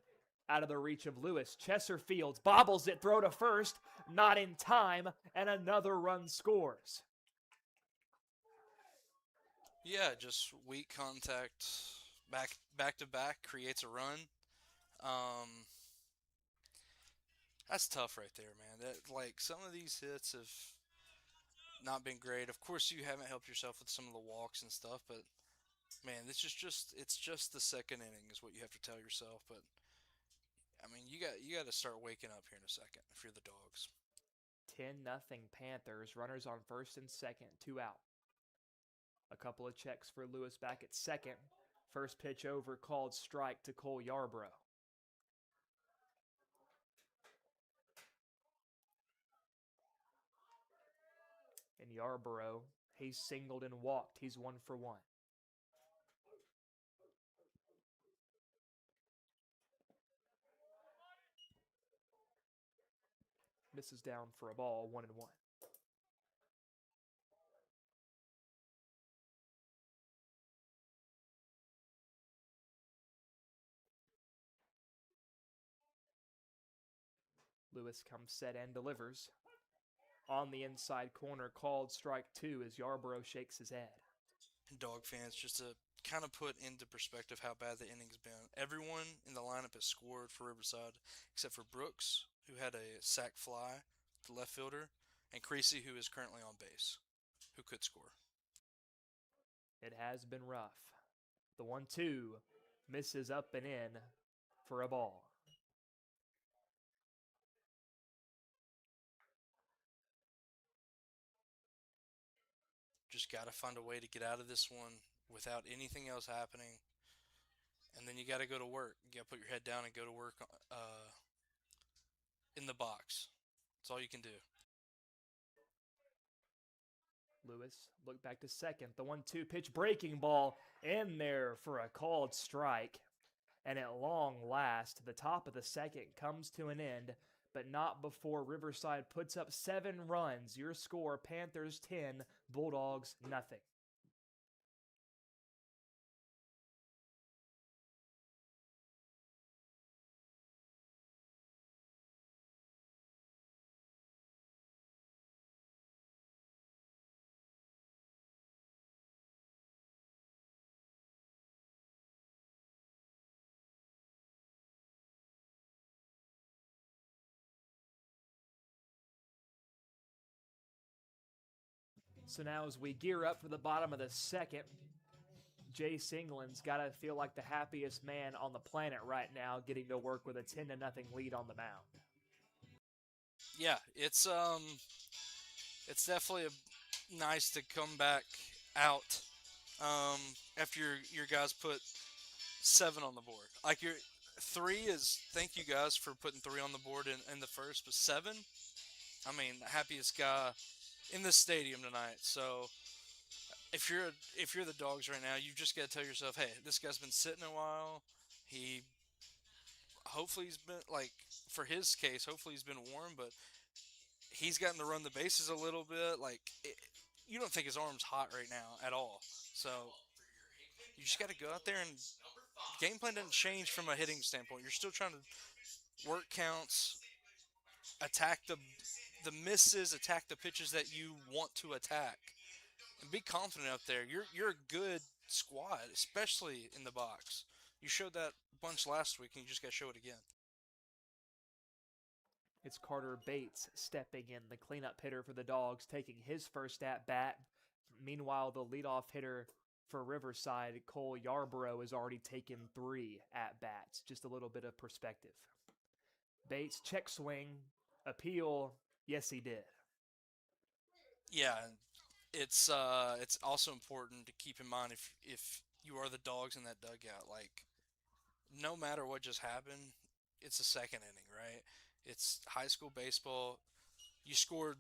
A: Out of the reach of Lewis. Chesser fields, bobbles it, throw to first. Not in time, and another run scores.
B: Yeah, just weak contact back to back creates a run. That's tough right there, man. Some of these hits have not been great. Of course, you haven't helped yourself with some of the walks and stuff, but man, it's just the second inning is what you have to tell yourself. But I mean, you got to start waking up here in a second if you're the Dogs.
A: 10-0 Panthers. Runners on first and second, 2 out. A couple of checks for Lewis back at second. First pitch over, called strike to Cole Yarbrough. And Yarbrough, he's singled and walked. He's 1 for 1. Misses down for a ball, 1-1. Lewis comes set and delivers. On the inside corner, called strike 2 as Yarbrough shakes his head.
B: Dog fans, just to kind of put into perspective how bad the inning's been. Everyone in the lineup has scored for Riverside except for Brooks, who had a sac fly, the left fielder, and Creasy, who is currently on base, who could score.
A: It has been rough. The 1-2 misses up and in for a ball.
B: Just got to find a way to get out of this one without anything else happening. And then you got to go to work. You got to put your head down and go to work in the box. That's all you can do.
A: Lewis looked back to second. The 1-2 pitch, breaking ball in there for a called strike. And at long last, the top of the second comes to an end, but not before Riverside puts up 7 runs. Your score, Panthers 10, Bulldogs nothing. So now as we gear up for the bottom of the second, Jace England's got to feel like the happiest man on the planet right now, getting to work with a 10-0 lead on the mound.
B: Yeah, it's definitely nice to come back out after your guys put 7 on the board. Like your 3 is thank you guys for putting 3 on the board in the first, but 7, I mean, the happiest guy in the stadium tonight. So if you're the Dogs right now, you've just got to tell yourself, hey, this guy's been sitting a while. Hopefully he's been, like, for his case, hopefully he's been warm, but he's gotten to run the bases a little bit. Like, you don't think his arm's hot right now at all. So you just got to go out there, and game plan doesn't change from a hitting standpoint. You're still trying to work counts, attack the misses, attack the pitches that you want to attack, and be confident out there. You're a good squad, especially in the box. You showed that bunch last week, and you just got to show it again.
A: It's Carter Bates stepping in, the cleanup hitter for the Dogs, taking his first at-bat. Meanwhile, the leadoff hitter for Riverside, Cole Yarbrough, has already taken 3 at-bats. Just a little bit of perspective. Bates, check swing, appeal. Yes, he did.
B: Yeah, it's also important to keep in mind if you are the Dogs in that dugout, like, no matter what just happened, it's a second inning, right? It's high school baseball. You scored,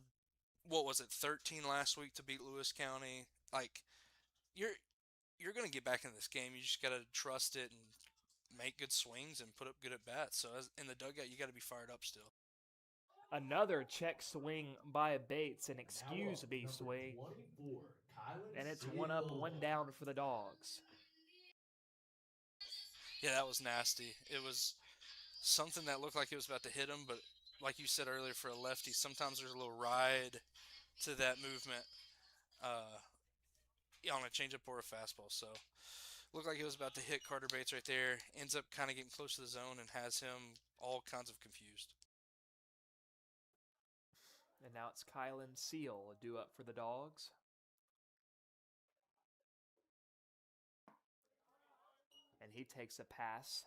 B: what was it, 13 last week to beat Lewis County. Like, you're going to get back in this game. You just got to trust it and make good swings and put up good at bats. So in the dugout, you got to be fired up still.
A: Another check swing by Bates, an excuse me
C: Now up,
A: swing.
C: number 24, Kylan
A: And it's
C: Seal.
A: 1 up, 1 down for the Dogs.
B: Yeah, that was nasty. It was something that looked like it was about to hit him, but like you said earlier, for a lefty, sometimes there's a little ride to that movement on a changeup or a fastball. So looked like it was about to hit Carter Bates right there. Ends up kind of getting close to the zone and has him all kinds of confused.
A: And now it's Kylan Seal due up for the Dogs. And he takes a pass.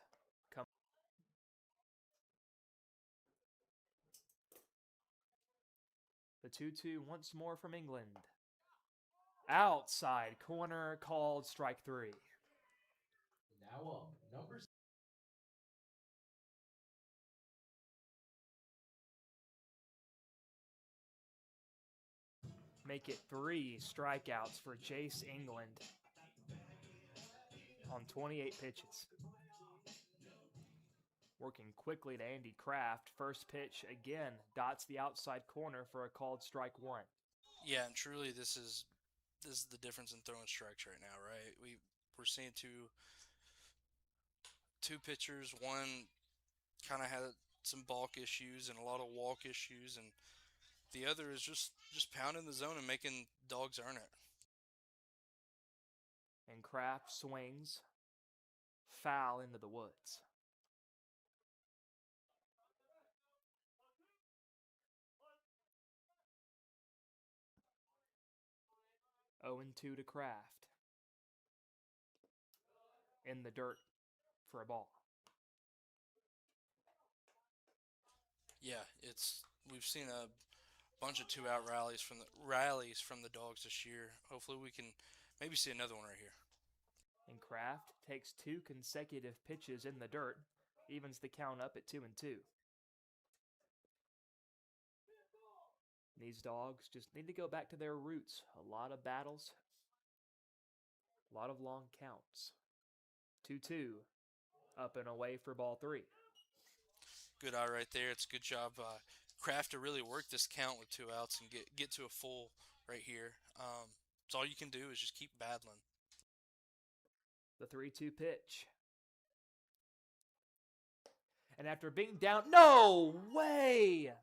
A: 2-2 once more from England. Outside corner called strike 3.
C: Now up, number
A: Make it 3 strikeouts for Jace England on 28 pitches. Working quickly to Andy Kraft. First pitch again dots the outside corner for a called strike 1.
B: Yeah, and truly this is the difference in throwing strikes right now, right? We're seeing two pitchers. One kind of had some balk issues and a lot of walk issues, and the other is just pounding the zone and making dogs earn it.
A: And Kraft swings foul into the woods. Oh and 2 to Kraft. In the dirt for a ball.
B: Yeah, we've seen a bunch of 2-out rallies from the dogs this year. Hopefully we can maybe see another one right here.
A: And Kraft takes 2 consecutive pitches in the dirt, evens the count up at 2 and 2. These dogs just need to go back to their roots. A lot of battles, a lot of long counts. 2-2, up and away for ball 3.
B: Good eye right there. It's a good job. Kraft to really work this count with 2 outs and get to a full right here. So all you can do is just keep battling.
A: The 3-2 pitch. And after being down, no way!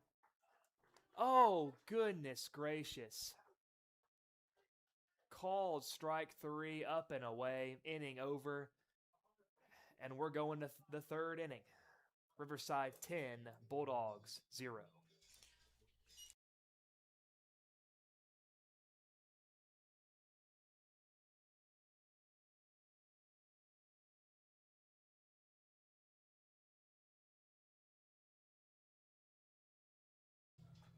A: Oh, goodness gracious. Called strike 3, up and away, inning over. And we're going to the third inning. Riverside 10, Bulldogs 0.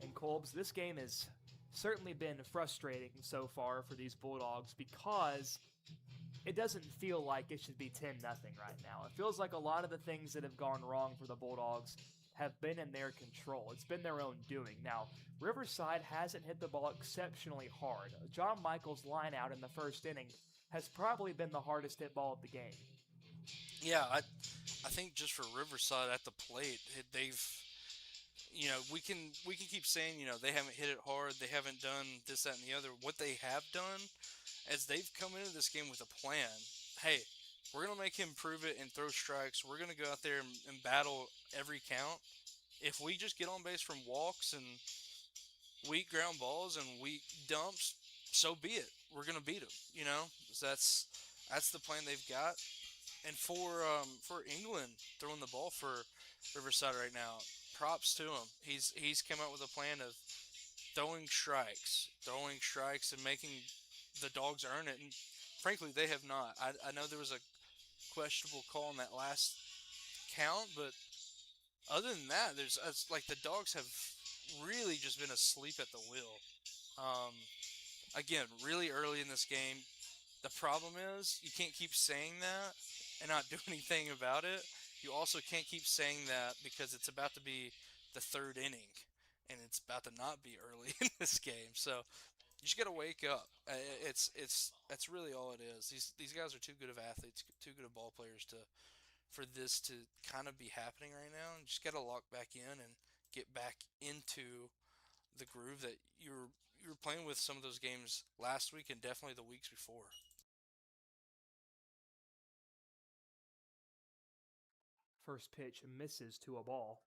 A: And Colbs, this game has certainly been frustrating so far for these Bulldogs because it doesn't feel like it should be 10-0 right now. It feels like a lot of the things that have gone wrong for the Bulldogs have been in their control. It's been their own doing. Now, Riverside hasn't hit the ball exceptionally hard. John Michael's line out in the first inning has probably been the hardest hit ball of the game.
B: Yeah, I think just for Riverside at the plate, they've, we can keep saying, they haven't hit it hard, they haven't done this, that, and the other. What they have done is they've come into this game with a plan. Hey, we're going to make him prove it and throw strikes. We're going to go out there and battle every count. If we just get on base from walks and weak ground balls and weak dumps, so be it. We're going to beat them, So that's the plan they've got. And for England throwing the ball for Riverside right now, props to him. He's come out with a plan of throwing strikes and making the dogs earn it. And frankly, they have not. I know there was a questionable call on that last count, but other than that, it's like the dogs have really just been asleep at the wheel. Again, really early in this game. The problem is you can't keep saying that and not do anything about it. You also can't keep saying that because it's about to be the third inning, and it's about to not be early in this game. So you just got to wake up. That's really all it is. These guys are too good of athletes, too good of ball players for this to kind of be happening right now. And just got to lock back in and get back into the groove that you were playing with some of those games last week and definitely the weeks before.
A: First pitch misses to a ball.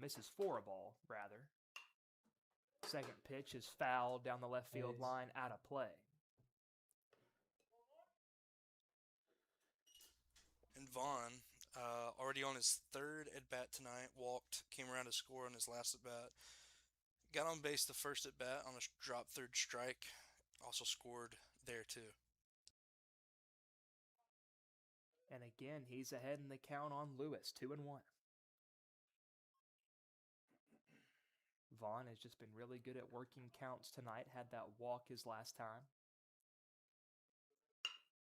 A: Misses for a ball, rather. Second pitch is fouled down the left field line, out of play.
B: And Vaughn, already on his third at-bat tonight, came around to score on his last at-bat. Got on base the first at-bat on a drop third strike. Also scored there, too.
A: And again, he's ahead in the count on Lewis, 2-1. Vaughn has just been really good at working counts tonight. Had that walk his last time.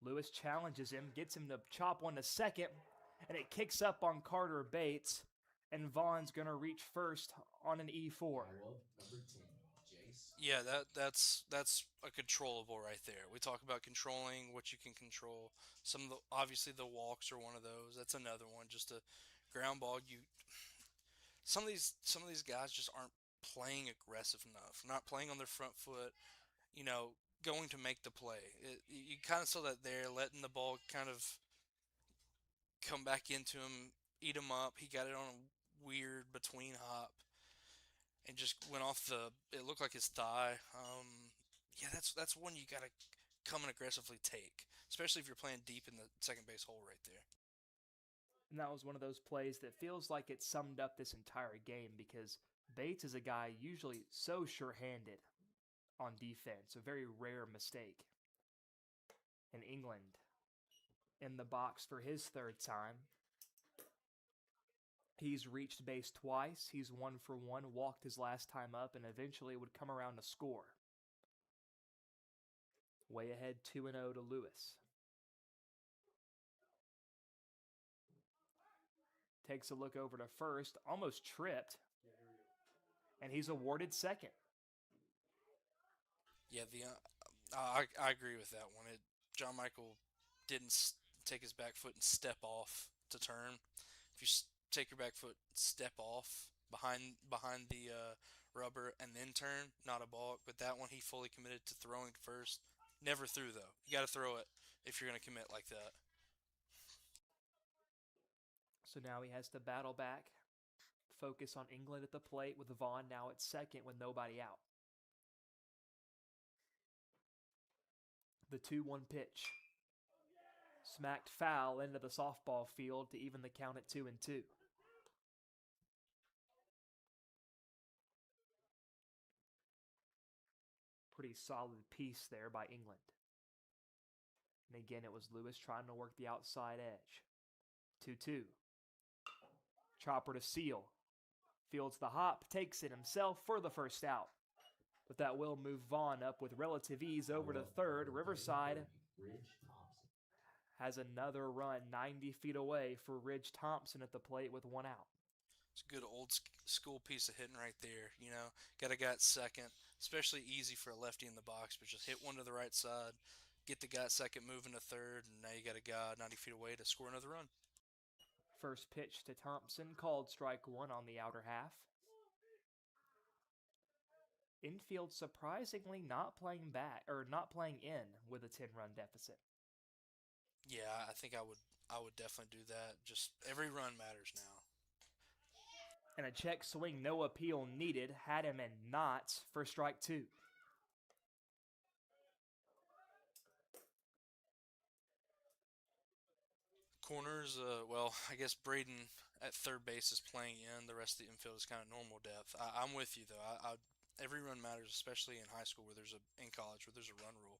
A: Lewis challenges him, gets him to chop one to second, and it kicks up on Carter Bates, and Vaughn's going to reach first on an E4.
C: Now up, number 10, Jace.
B: Yeah, that's a controllable right there. We talk about controlling what you can control. Obviously the walks are one of those. That's another one. Just a ground ball. Some of these guys just aren't playing aggressive enough. Not playing on their front foot. Going to make the play. You kind of saw that there, letting the ball kind of come back into him, eat him up. He got it on a weird between hop and just went off it looked like his thigh. Yeah, that's one you got to come and aggressively take, especially if you're playing deep in the second base hole right there.
A: And that was one of those plays that feels like it summed up this entire game because Bates is a guy usually so sure-handed on defense, a very rare mistake. And England in the box for his third time. He's reached base twice. He's 1 for 1, walked his last time up, and eventually would come around to score. Way ahead 2-0 to Lewis. Takes a look over to first, almost tripped, and he's awarded second.
B: Yeah, I agree with that one. John Michael didn't take his back foot and step off to turn. If you take your back foot, step off behind the rubber, and then turn, not a balk. But that one, he fully committed to throwing first. Never threw, though. You got to throw it if you're going to commit like that.
A: So now he has to battle back, focus on England at the plate with Vaughn now at second with nobody out. The 2-1 pitch. Smacked foul into the softball field to even the count at 2-2. Pretty solid piece there by England. And again, it was Lewis trying to work the outside edge. 2-2. Chopper to Seal. Fields the hop, takes it himself for the first out. But that will move Vaughn up with relative ease over to third. Riverside has another run 90 feet away for Ridge Thompson at the plate with 1 out.
B: It's a good old school piece of hitting right there. Got a guy at second, especially easy for a lefty in the box, but just hit one to the right side, get the guy at second, moving to third, and now you got a guy 90 feet away to score another run.
A: First pitch to Thompson, called strike 1 on the outer half. Infield surprisingly not playing in with a 10-run deficit.
B: Yeah, I think I would definitely do that. Just every run matters now.
A: And a check swing, no appeal needed, had him in knots for strike 2.
B: Corners, I guess Braden at third base is playing in. The rest of the infield is kind of normal depth. I'm with you, though. Every run matters, especially in high school in college where there's a run rule.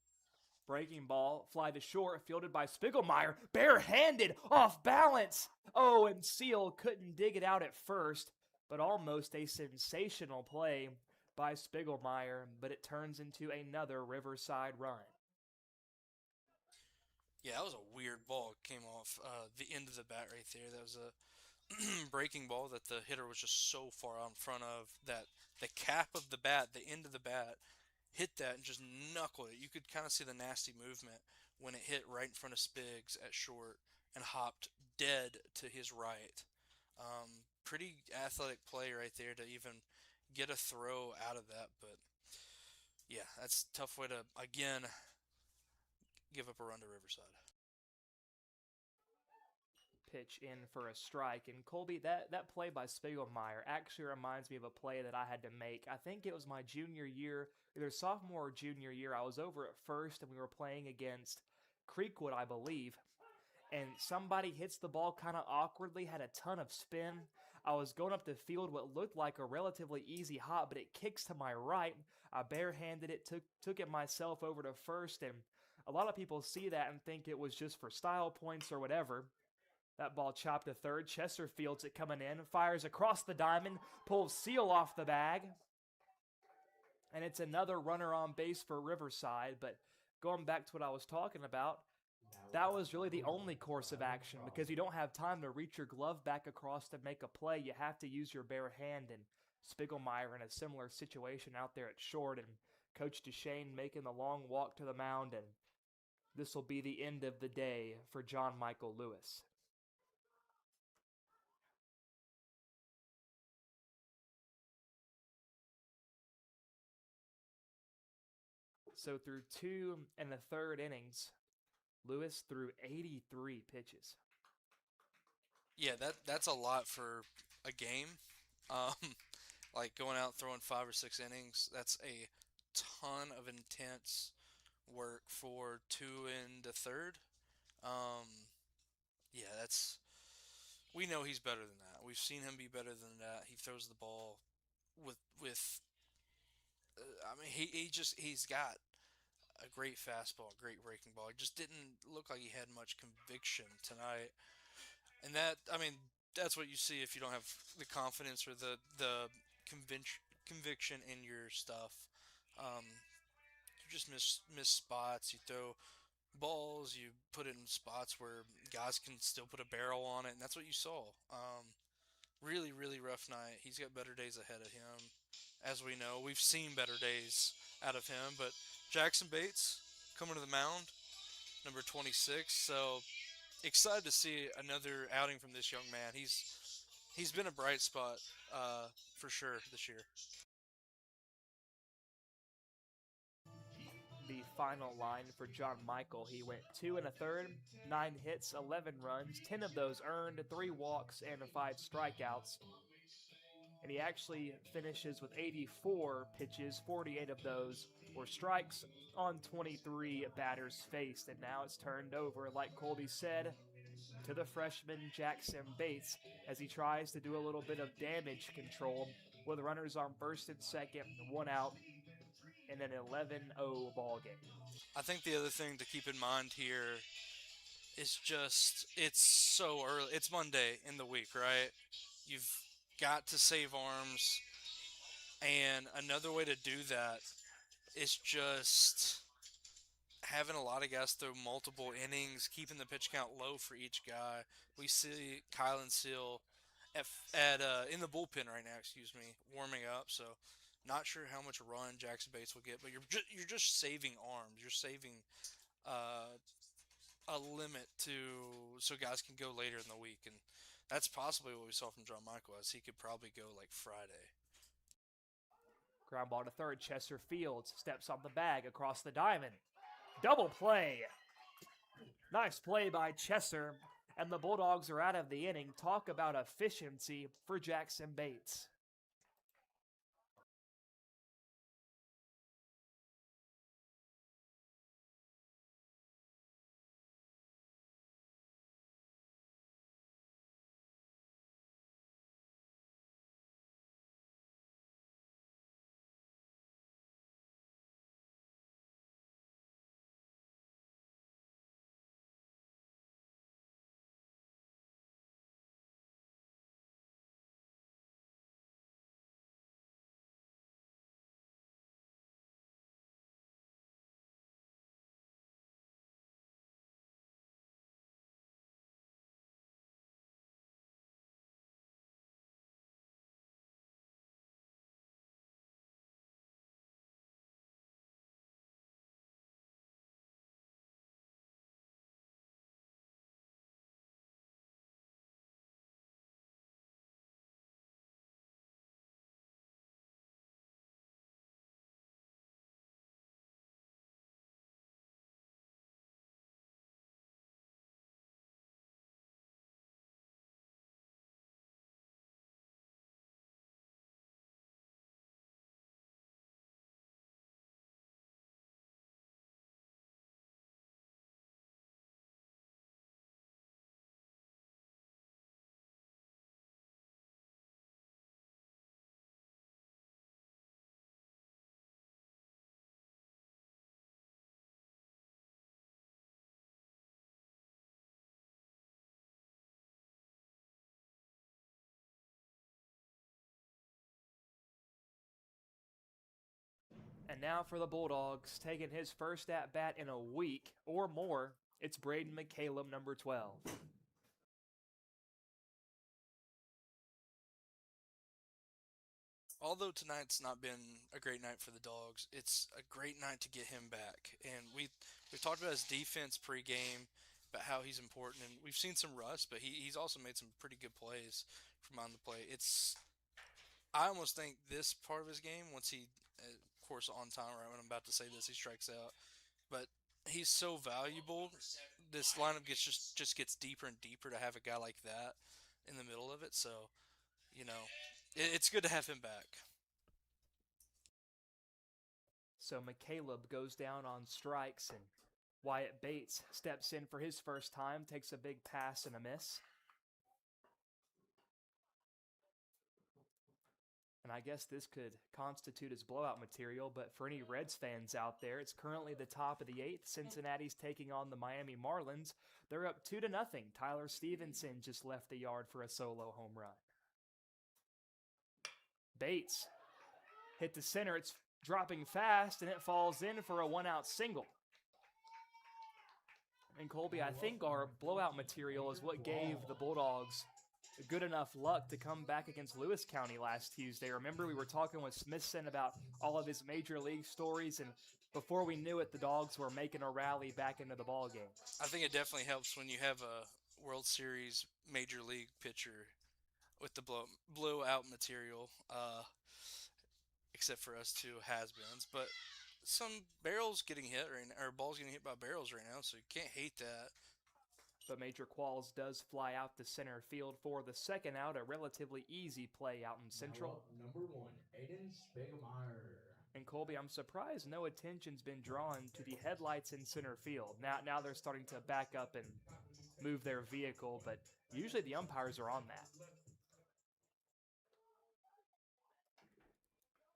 A: Breaking ball, fly to short, fielded by Spiegelmeyer, barehanded, off balance. Oh, and Seal couldn't dig it out at first, but almost a sensational play by Spiegelmeyer, but it turns into another Riverside run.
B: Yeah, that was a weird ball. It came off the end of the bat right there. That was a breaking ball that the hitter was just so far out in front of that the cap of the bat, the end of the bat, hit that and just knuckled it. You could kind of see the nasty movement when it hit right in front of Spigs at short and hopped dead to his right. Pretty athletic play right there to even get a throw out of that. But, yeah, that's a tough way to, again, give up a run to Riverside.
A: Pitch in for a strike. And Colby, that play by Spiegelmeyer actually reminds me of a play that I had to make. I think it was my junior year, either sophomore or junior year. I was over at first and we were playing against Creekwood, I believe. And somebody hits the ball kind of awkwardly, had a ton of spin. I was going up the field what looked like a relatively easy hop, but it kicks to my right. I barehanded it, took it myself over to first, and a lot of people see that and think it was just for style points or whatever. That ball chopped to third. Chester fields it coming in, fires across the diamond, pulls Seal off the bag. And it's another runner on base for Riverside, but going back to what I was talking about, that was really the only course of action because you don't have time to reach your glove back across to make a play. You have to use your bare hand, and Spiegelmeyer in a similar situation out there at short, and Coach DeShane making the long walk to the mound, and this will be the end of the day for John Michael Lewis. So through 2 1/3 innings, Lewis threw 83 pitches.
B: Yeah, that's a lot for a game. Um, like going out throwing 5 or 6 innings, that's a ton of intense work for 2 1/3. Um, yeah, that's we know he's better than that. We've seen him be better than that. He throws the ball with I mean he's got a great fastball, a great breaking ball. It just didn't look like he had much conviction tonight. And that's what you see if you don't have the confidence or the conviction in your stuff. You just miss spots. You throw balls. You put it in spots where guys can still put a barrel on it, and that's what you saw. Really, really rough night. He's got better days ahead of him, as we know. We've seen better days out of him, but Jackson Bates coming to the mound, number 26. So excited to see another outing from this young man. He's been a bright spot for sure this year.
A: The final line for John Michael, he went 2 1/3, 9 hits, 11 runs, 10 of those earned, 3 walks, and 5 strikeouts. And he actually finishes with 84 pitches, 48 of those were strikes on 23 batters faced. And now it's turned over, like Colby said, to the freshman Jackson Bates as he tries to do a little bit of damage control with runners on first and second, 1 out, in an 11-0 ball game.
B: I think the other thing to keep in mind here is just it's so early. It's Monday in the week, right? You've got to save arms, and another way to do that is just having a lot of guys throw multiple innings, keeping the pitch count low for each guy. We see Kylan Seal at in the bullpen right now, warming up. So not sure how much run Jackson Bates will get, but you're just saving arms. You're saving a limit so guys can go later in the week, and that's possibly what we saw from John Michael, as he could probably go like Friday.
A: Ground ball to third. Chester Fields steps on the bag across the diamond. Double play. Nice play by Chester, and the Bulldogs are out of the inning. Talk about efficiency for Jackson Bates. And now for the Bulldogs, taking his first at-bat in a week or more, it's Braden McCaleb, number 12.
B: Although tonight's not been a great night for the Dogs, it's a great night to get him back. And we've talked about his defense pregame, about how he's important, and we've seen some rust, but he's also made some pretty good plays from on the plate. I almost think this part of his game, once he, of course, on time, right when I'm about to say this, he strikes out. But he's so valuable. This lineup just gets deeper and deeper to have a guy like that in the middle of it. So, it's good to have him back.
A: So McCaleb goes down on strikes, and Wyatt Bates steps in for his first time, takes a big pass and a miss. And I guess this could constitute as blowout material, but for any Reds fans out there, it's currently the top of the 8th. Cincinnati's taking on the Miami Marlins. They're up 2-0. Tyler Stevenson just left the yard for a solo home run. Bates hit to center. It's dropping fast, and it falls in for a one-out single. And Colby, I think our blowout material is what gave the Bulldogs good enough luck to come back against Lewis County last Tuesday. Remember, we were talking with Smithson about all of his major league stories, and before we knew it, the Dogs were making a rally back into the ball game.
B: I think it definitely helps when you have a World Series major league pitcher with the blowout material, except for us two has-beens. But some barrels getting hit or balls getting hit by barrels right now, so you can't hate that.
A: But Major Qualls does fly out to center field for the second out, a relatively easy play out in Central.
C: Number 1, Aiden Spiegelmeyer.
A: And Colby, I'm surprised no attention's been drawn to the headlights in center field. Now they're starting to back up and move their vehicle, but usually the umpires are on that.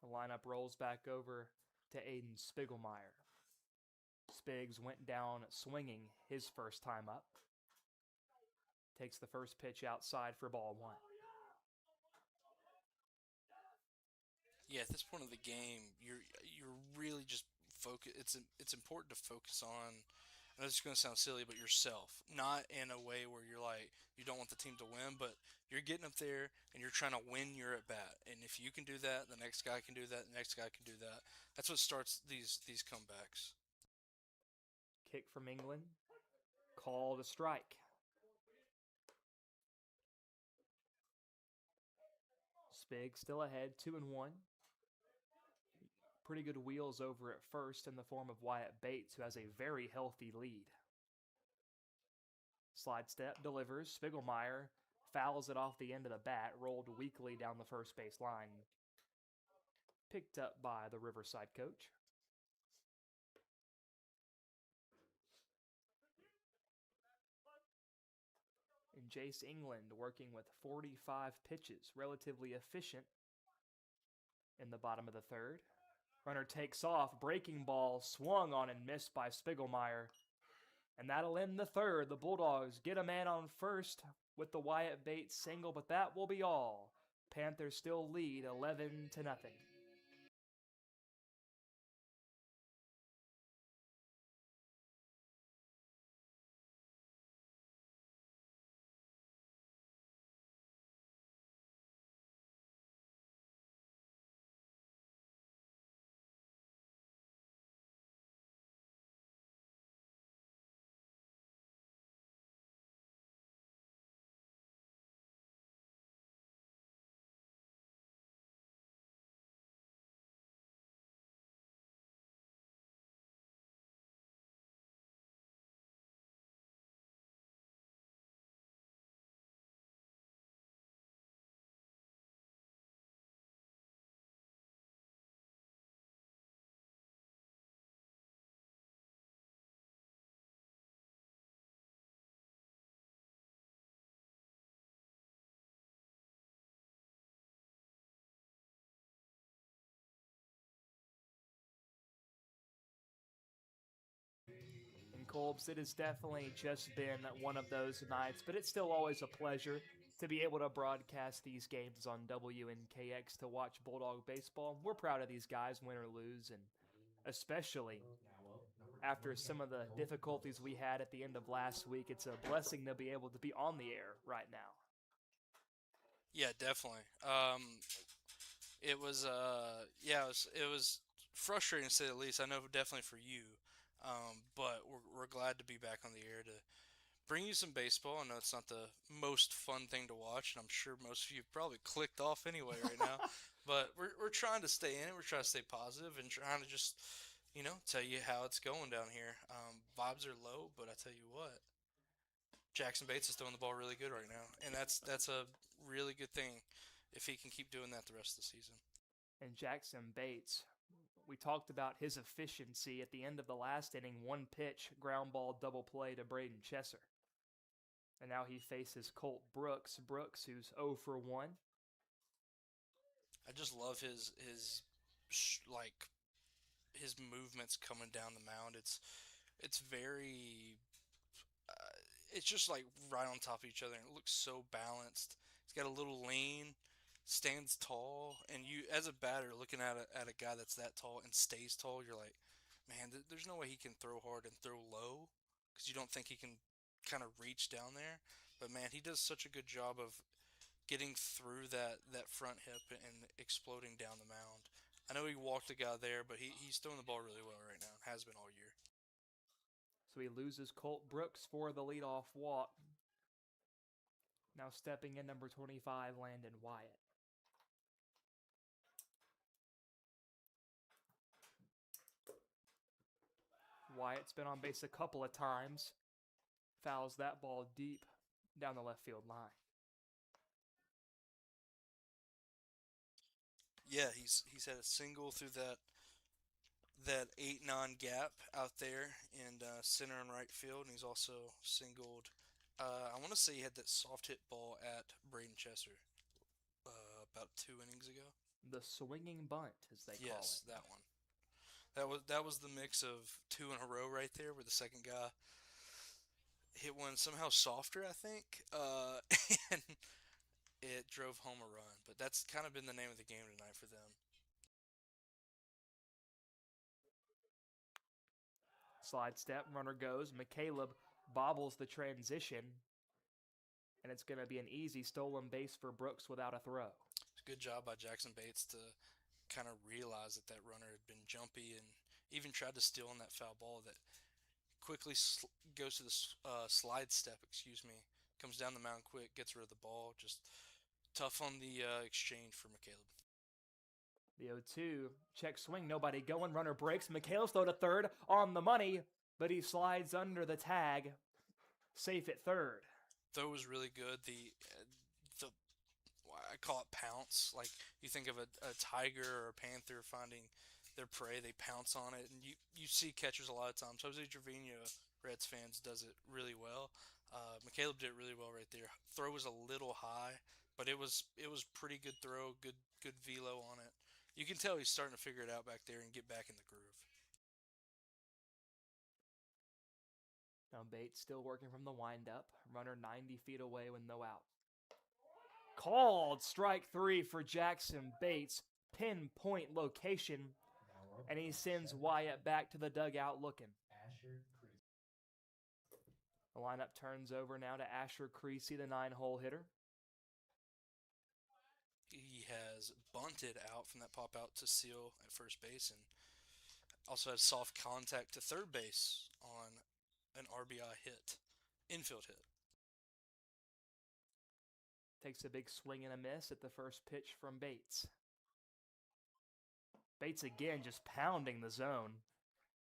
A: The lineup rolls back over to Aiden Spiegelmeyer. Spigs went down swinging his first time up. Takes the first pitch outside for ball 1.
B: Yeah, at this point of the game, you're really just focus. It's important to focus on. I know this is going to sound silly, but yourself, not in a way where you're like you don't want the team to win, but you're getting up there and you're trying to win your at bat. And if you can do that, the next guy can do that. The next guy can do that. That's what starts these comebacks.
A: Kick from England. Call to strike. Spig still ahead, 2-1. Pretty good wheels over at first in the form of Wyatt Bates, who has a very healthy lead. Slide step, delivers. Spiegelmeyer fouls it off the end of the bat, rolled weakly down the first base line. Picked up by the Riverside coach. And Jace England working with 45 pitches, relatively efficient in the bottom of the third. Runner takes off, breaking ball swung on and missed by Spiegelmeyer. And that'll end the third. The Bulldogs get a man on first with the Wyatt Bates single, but that will be all. Panthers still lead 11-0. Colbs, it has definitely just been one of those nights, but it's still always a pleasure to be able to broadcast these games on WNKX to watch Bulldog baseball. We're proud of these guys, win or lose, and especially after some of the difficulties we had at the end of last week. It's a blessing to be able to be on the air right now.
B: Yeah, definitely. It was frustrating to say the least. I know definitely for you, but we're glad to be back on the air to bring you some baseball. I know it's not the most fun thing to watch, and I'm sure most of you probably clicked off anyway right now. But we're trying to stay in it. We're trying to stay positive and trying to just tell you how it's going down here. Vibes are low, but I tell you what, Jackson Bates is throwing the ball really good right now, and that's a really good thing if he can keep doing that the rest of the season.
A: And Jackson Bates, we talked about his efficiency at the end of the last inning, one pitch, ground ball, double play to Braden Chesser. And now he faces Colt Brooks. Brooks, who's 0 for 1.
B: I just love his movements coming down the mound. It's very it's just like right on top of each other, and it looks so balanced. He's got a little lean, stands tall, and you as a batter looking at a guy that's that tall and stays tall, you're like, man, there's no way he can throw hard and throw low because you don't think he can kind of reach down there. But man, he does such a good job of getting through that front hip and exploding down the mound. I know he walked the guy there, but he's throwing the ball really well right now. Has been all year.
A: So he loses Colt Brooks for the leadoff walk. Now stepping in number 25, Landon Wyatt. Wyatt's been on base a couple of times. Fouls that ball deep down the left field line.
B: Yeah, he's had a single through that 8-9 gap out there in center and right field, and he's also singled. I want to say he had that soft hit ball at Braden Chesser about 2 innings ago.
A: The swinging bunt, as they call it.
B: Yes, that one. That was the mix of 2 in a row right there, where the second guy hit one somehow softer, I think, and it drove home a run. But that's kind of been the name of the game tonight for them.
A: Slide step, runner goes. McCaleb bobbles the transition, and it's going to be an easy stolen base for Brooks without a throw.
B: It's a good job by Jackson Bates to kind of realize that runner had been jumpy and even tried to steal on that foul ball that quickly goes to the slide step, comes down the mound quick, gets rid of the ball. Just tough on the exchange for McCaleb.
A: The 0-2, check swing, nobody going, runner breaks. McCaleb's throw to third, on the money, but he slides under the tag, safe at third.
B: Throw was really good. I call it pounce. Like you think of a tiger or a panther finding their prey, they pounce on it, and you see catchers a lot of times. Jose Trevino, Reds fans, does it really well. McCaleb did it really well right there. Throw was a little high, but it was pretty good throw, good velo on it. You can tell he's starting to figure it out back there and get back in the groove.
A: Now Bates still working from the windup. Runner 90 feet away with no out. Called strike 3 for Jackson Bates. Pinpoint location. And he sends Wyatt back to the dugout looking. The lineup turns over now to Asher Creasy, the 9-hole hitter.
B: He has bunted out from that pop out to Seal at first base and also has soft contact to third base on an RBI hit, infield hit.
A: Takes a big swing and a miss at the first pitch from Bates. Bates again just pounding the zone.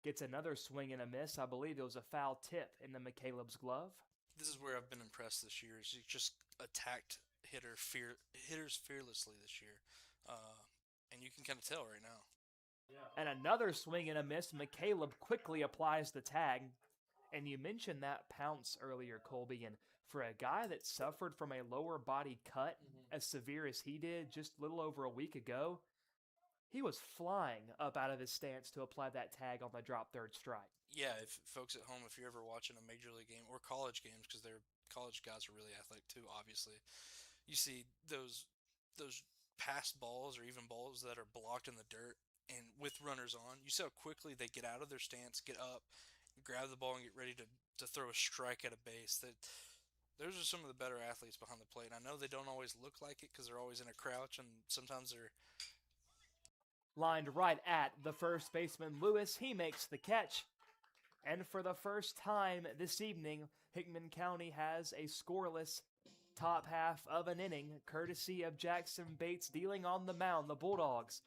A: Gets another swing and a miss. I believe it was a foul tip into McCaleb's glove.
B: This is where I've been impressed this year. Is he just attacked hitters fearlessly this year. And you can kind of tell right now.
A: And another swing and a miss. McCaleb quickly applies the tag. And you mentioned that pounce earlier, Colby. And for a guy that suffered from a lower body cut as severe as he did just a little over a week ago, he was flying up out of his stance to apply that tag on the drop third strike.
B: Yeah, if folks at home, if you're ever watching a major league game or college games, because their college guys are really athletic too, obviously, you see those passed balls or even balls that are blocked in the dirt. and with runners on, you see how quickly they get out of their stance, get up, grab the ball, and get ready to throw a strike at a base. Those are some of the better athletes behind the plate. And I know they don't always look like it because they're always in a crouch, and sometimes they're
A: Lined right at the first baseman, Lewis. He makes the catch. And for the first time this evening, Hickman County has a scoreless top half of an inning, courtesy of Jackson Bates dealing on the mound. The Bulldogs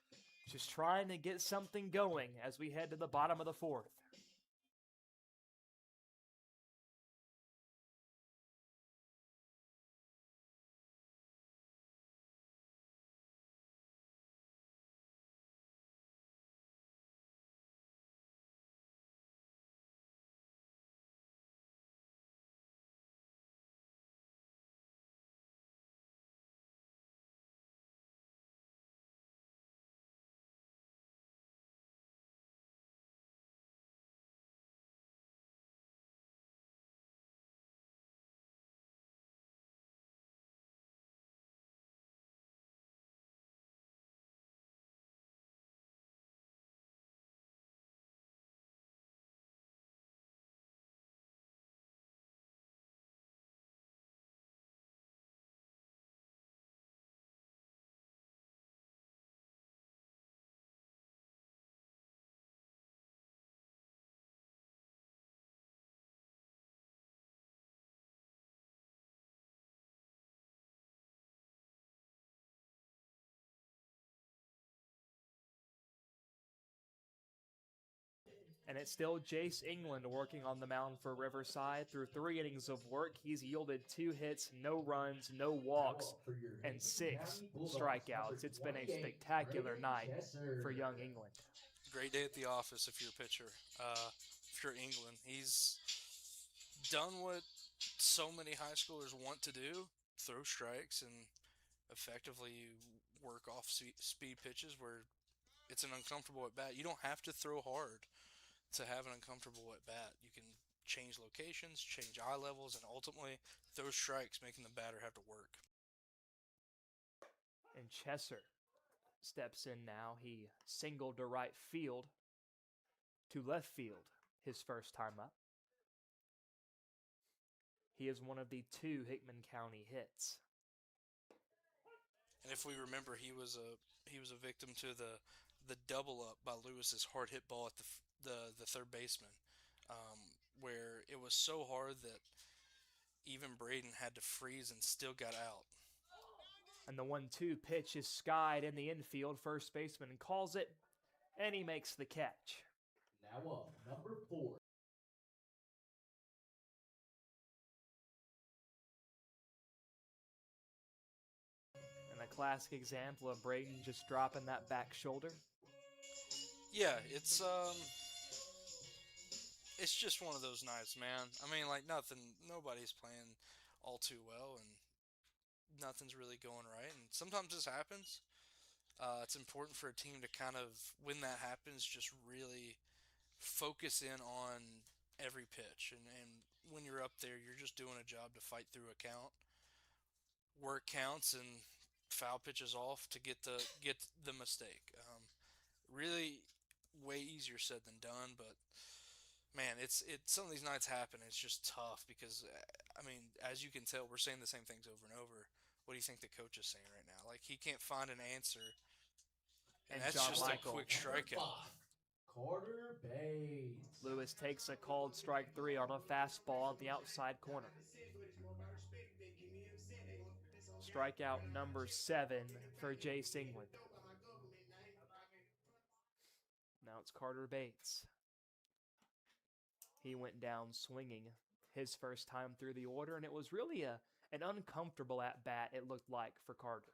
A: just trying to get something going as we head to the bottom of the fourth. And it's still Jace England working on the mound for Riverside. Through 3 innings of work, he's yielded 2 hits, no runs, no walks, and 6 strikeouts. It's been a spectacular night for young England.
B: great day at the office if you're a pitcher. If you're England, he's done what so many high schoolers want to do: throw strikes and effectively work off speed pitches where it's an uncomfortable at bat. You don't have to throw hard to have an uncomfortable at bat. You can change locations, change eye levels, and ultimately throw strikes, making the batter have to work.
A: And Chesser steps in now. He singled to right field, to left field, his first time up. He is one of the 2 Hickman County hits.
B: And if we remember, he was a victim to the double up by Lewis's hard hit ball at the third baseman, where it was so hard that even Braden had to freeze and still got out.
A: And the 1-2 pitch is skied in the infield. First baseman calls it, and he makes the catch.
C: Now up, number 4.
A: And a classic example of Braden just dropping that back shoulder.
B: Yeah, it's just one of those nights, man. I mean, like nobody's playing all too well, and nothing's really going right. And sometimes this happens. It's important for a team to kind of, when that happens, just really focus in on every pitch. And when you're up there, you're just doing a job to fight through a count. Work counts and foul pitches off to get the mistake. Really, way easier said than done, but man, it's some of these nights happen. It's just tough because, I mean, as you can tell, we're saying the same things over and over. What do you think the coach is saying right now? Like, he can't find an answer, and that's
A: John
B: just
A: Michael,
B: a quick strikeout.
C: Carter Bates.
A: Lewis takes a called strike 3 on a fastball at the outside corner. Strikeout number 7 for Jace England. Now it's Carter Bates. He went down swinging his first time through the order, and it was really an uncomfortable at-bat, it looked like, for Carter.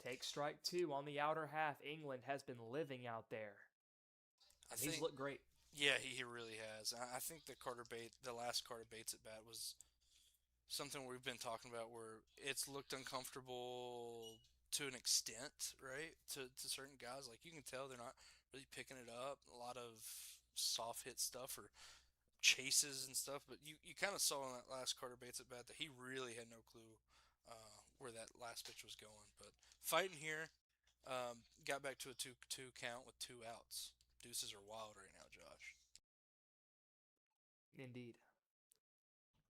A: Take strike 2 on the outer half. England has been living out there. He's looked great.
B: Yeah, he really has. I think the last Carter Bates at bat was something we've been talking about, where it's looked uncomfortable to an extent, right? To certain guys, like you can tell they're not really picking it up. A lot of soft hit stuff or chases and stuff, but you kind of saw in that last Carter Bates at bat that he really had no clue where that last pitch was going. But fighting here, got back to a 2-2 count with 2 outs. Deuces are wild right now, Josh.
A: Indeed.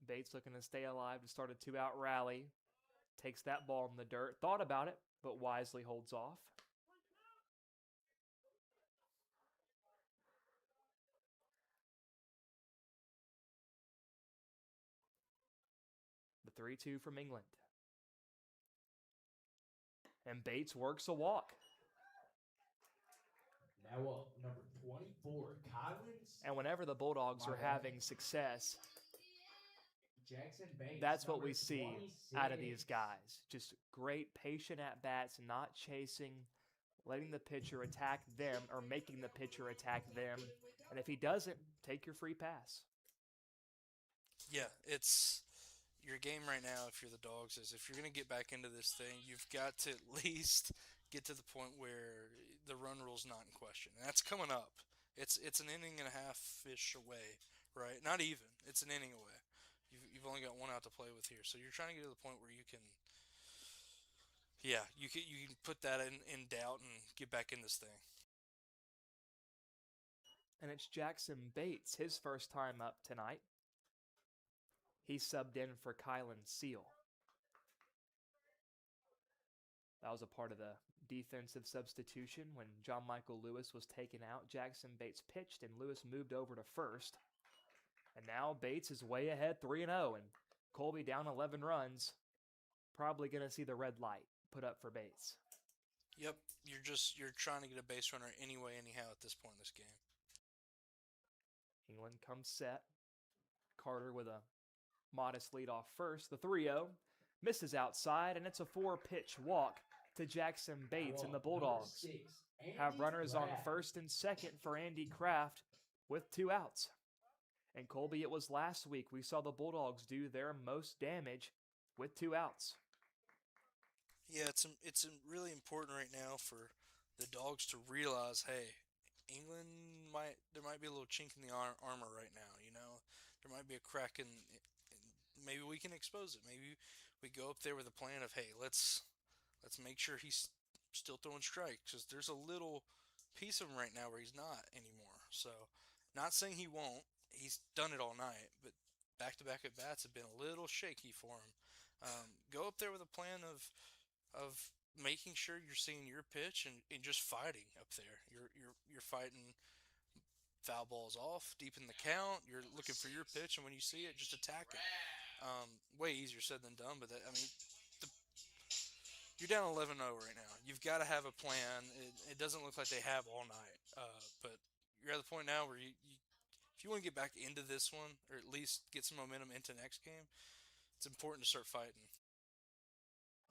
A: Bates looking to stay alive to start a 2-out rally. Takes that ball in the dirt. Thought about it, but wisely holds off. The 3-2 from England. And Bates works a walk.
C: Now up, number 24, Collins.
A: And whenever the Bulldogs are having success,
C: Jackson Bates,
A: that's what
C: number
A: we see
C: 26.
A: out of these guys. Just great patient at-bats, not chasing, letting the pitcher attack them or making the pitcher attack them. And if he doesn't, take your free pass.
B: Yeah, it's your game right now if you're the Dogs is if you're going to get back into this thing, you've got to at least get to the point where the run rule's not in question. And that's coming up. It's an inning and a half-ish away, right? Not even. It's an inning away. You've only got 1 out to play with here. So you're trying to get to the point where you can put that in doubt and get back in this thing.
A: And it's Jackson Bates, his first time up tonight. He subbed in for Kylan Seal. That was a part of the defensive substitution when John Michael Lewis was taken out. Jackson Bates pitched and Lewis moved over to first. And now Bates is way ahead 3-0 and Colby down 11 runs. Probably going to see the red light put up for Bates.
B: Yep, you're trying to get a base runner anyway, anyhow at this point in this game.
A: England comes set. Carter with a modest lead off first. The 3-0 misses outside, and it's a 4-pitch walk to Jackson Bates, and the Bulldogs have runners on first and second for Andy Kraft with 2 outs. And Colby, it was last week we saw the Bulldogs do their most damage with 2 outs.
B: Yeah, it's really important right now for the Dogs to realize, hey, England there might be a little chink in the armor right now. You know, there might be a crack in maybe we can expose it. Maybe we go up there with a plan of, hey, let's make sure he's still throwing strikes, because there's a little piece of him right now where he's not anymore. So, not saying he won't. He's done it all night, but back-to-back at-bats have been a little shaky for him. Go up there with a plan of making sure you're seeing your pitch and just fighting up there. You're fighting foul balls off deep in the count. You're looking for your pitch, and when you see it, just attack it. Way easier said than done, but you're down 11-0 right now. You've got to have a plan. It doesn't look like they have all night, but you're at the point now where if you want to get back into this one, or at least get some momentum into next game, it's important to start fighting.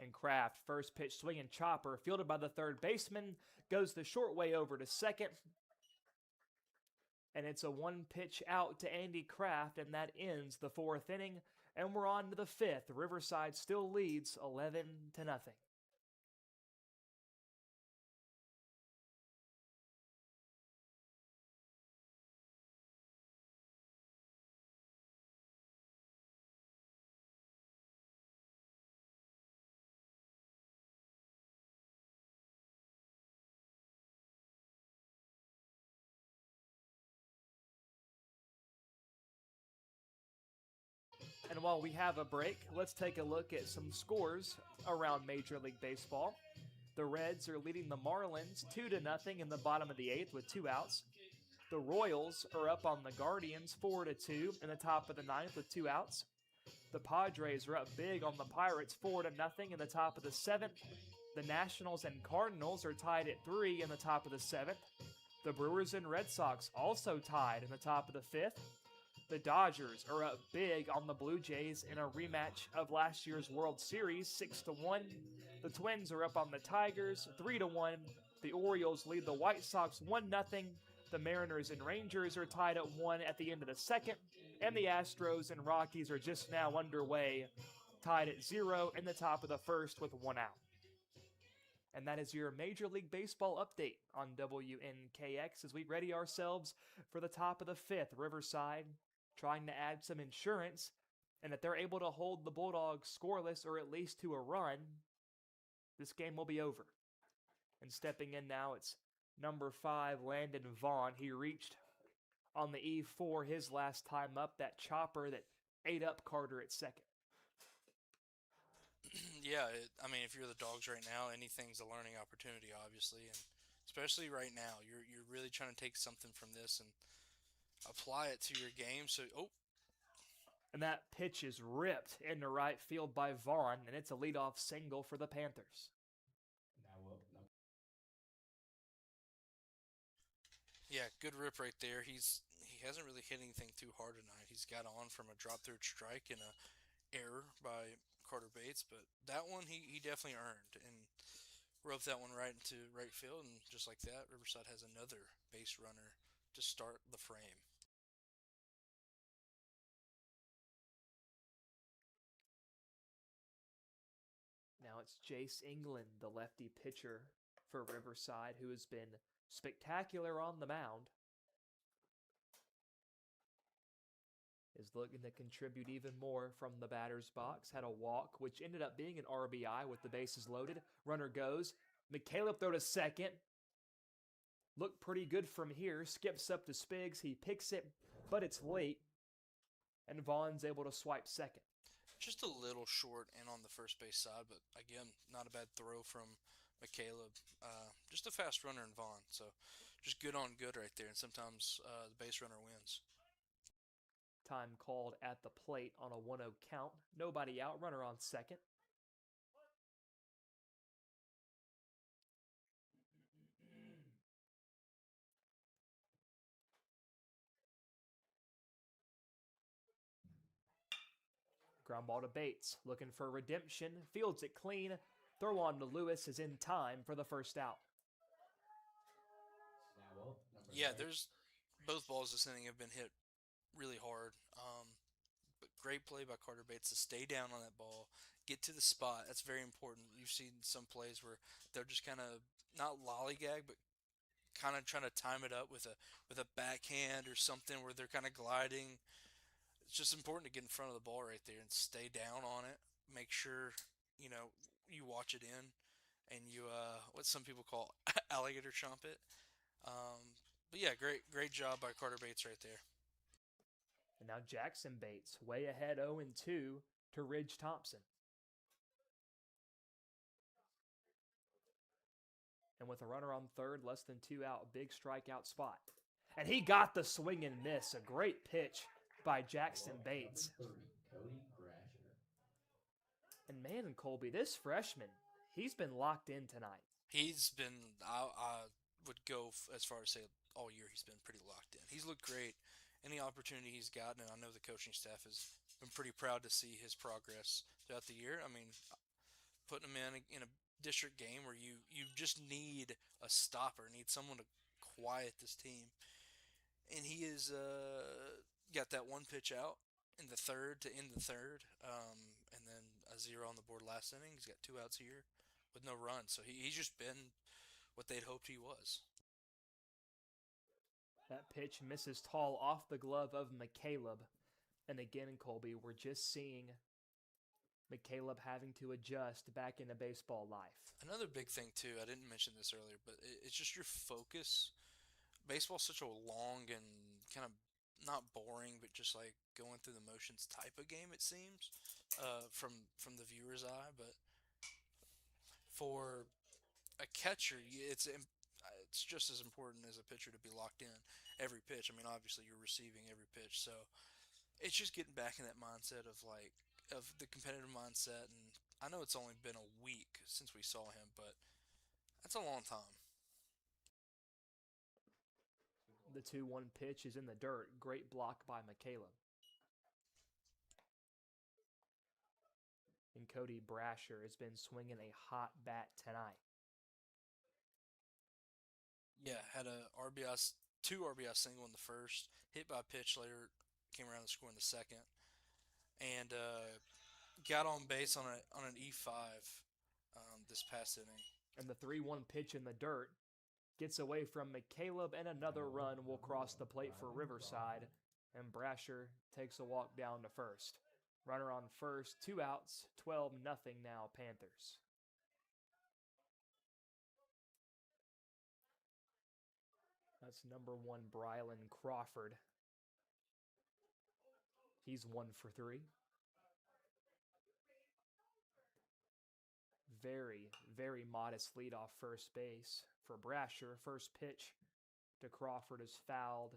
A: And Kraft, first pitch swinging chopper, fielded by the third baseman, goes the short way over to second. And it's a 1-pitch out to Andy Kraft, and that ends the 4th inning. And we're on to the 5th. Riverside still leads 11-0. And while we have a break, let's take a look at some scores around Major League Baseball. The Reds are leading the Marlins 2-0 in the bottom of the 8th with 2 outs. The Royals are up on the Guardians 4-2 in the top of the 9th with 2 outs. The Padres are up big on the Pirates 4-0 in the top of the 7th. The Nationals and Cardinals are tied at 3 in the top of the 7th. The Brewers and Red Sox also tied in the top of the 5th. The Dodgers are up big on the Blue Jays in a rematch of last year's World Series, 6-1. The Twins are up on the Tigers, 3-1. The Orioles lead the White Sox 1-0. The Mariners and Rangers are tied at 1 at the end of the 2nd. And the Astros and Rockies are just now underway, tied at 0 in the top of the 1st with 1 out. And that is your Major League Baseball update on WNKX as we ready ourselves for the top of the 5th. Riverside trying to add some insurance And if they're able to hold the Bulldogs scoreless or at least to a run, this game will be over. And stepping in now, it's number 5, Landon Vaughn. He reached on the eve for his last time up, that chopper that ate up Carter at second.
B: Yeah, I mean, if you're the Dogs right now, anything's a learning opportunity, obviously, and especially right now, you're really trying to take something from this and apply it to your game. So,
A: And that pitch is ripped into right field by Vaughn, and it's a leadoff single for the Panthers.
C: Now up.
B: yeah, good rip right there. He hasn't really hit anything too hard tonight. He's got on from a drop third strike and a error by Carter Bates, but that one he definitely earned and roped that one right into right field, and just like that, Riverside has another base runner to start the frame.
A: Now it's Jace England, the lefty pitcher for Riverside, who has been spectacular on the mound, is looking to contribute even more from the batter's box. Had a walk, which ended up being an RBI with the bases loaded. Runner goes. McCaleb throw to second. Looked pretty good from here. Skips up to Spiggs. He picks it, but it's late. And Vaughn's able to swipe second.
B: Just a little short and on the first base side, but again, not a bad throw from McCaleb. Just a fast runner in Vaughn, so just good on good right there, and sometimes the base runner wins.
A: Time called at the plate on a 1-0 count. Nobody out. Runner on second. Ground ball to Bates, looking for redemption, fields it clean. Throw on to Lewis is in time for the first out.
C: Now up.
B: Yeah, there's both balls this inning have been hit really hard. But great play by Carter Bates to stay down on that ball, get to the spot. That's very important. You've seen some plays where they're just kind of not lollygag, but kind of trying to time it up with a backhand or something where they're kind of gliding. It's just important to get in front of the ball right there and stay down on it. Make sure you watch it in, and you what some people call alligator chomp it. But yeah, great job by Carter Bates right there.
A: And now Jackson Bates, way ahead 0-2 to Ridge Thompson. And with a runner on third, less than 2 out, big strikeout spot. And he got the swing and miss. A great pitch by Jackson Bates.
C: Number 30, Cody Brasher.
A: And man, Colby, this freshman, he's been locked in tonight.
B: He's been, I would go as far as say all year he's been pretty locked in. He's looked great. Any opportunity he's gotten, and I know the coaching staff has been pretty proud to see his progress throughout the year. I mean, putting him in a district game where you just need a stopper, need someone to quiet this team. And he is got that one pitch out in the third to end the third, and then a 0 on the board last inning. He's got 2 outs here with no run. So he's just been what they'd hoped he was.
A: That pitch misses tall off the glove of McCaleb. And again, Colby, we're just seeing McCaleb having to adjust back into baseball life.
B: Another big thing, too, I didn't mention this earlier, but it's just your focus. Baseball's such a long and kind of not boring, but just like going through the motions type of game, it seems, from the viewer's eye. But for a catcher, it's just as important as a pitcher to be locked in every pitch. I mean, obviously you're receiving every pitch, so it's just getting back in that mindset of the competitive mindset. And I know it's only been a week since we saw him, but that's a long time.
A: The 2-1 pitch is in the dirt. Great block by McCaleb. And Cody Brasher has been swinging a hot bat tonight.
B: Yeah, had two RBI single in the first, hit by a pitch later, came around to score in the second, and got on base on an E5 this past inning.
A: And the 3-1 pitch in the dirt gets away from McCaleb, and another run will cross the plate for Riverside, and Brasher takes a walk down to first. Runner on first, 2 outs, 12-0 now Panthers. That's number 1, Brylan Crawford. He's 1 for 3. Very, very modest lead off first base for Brasher. First pitch to Crawford is fouled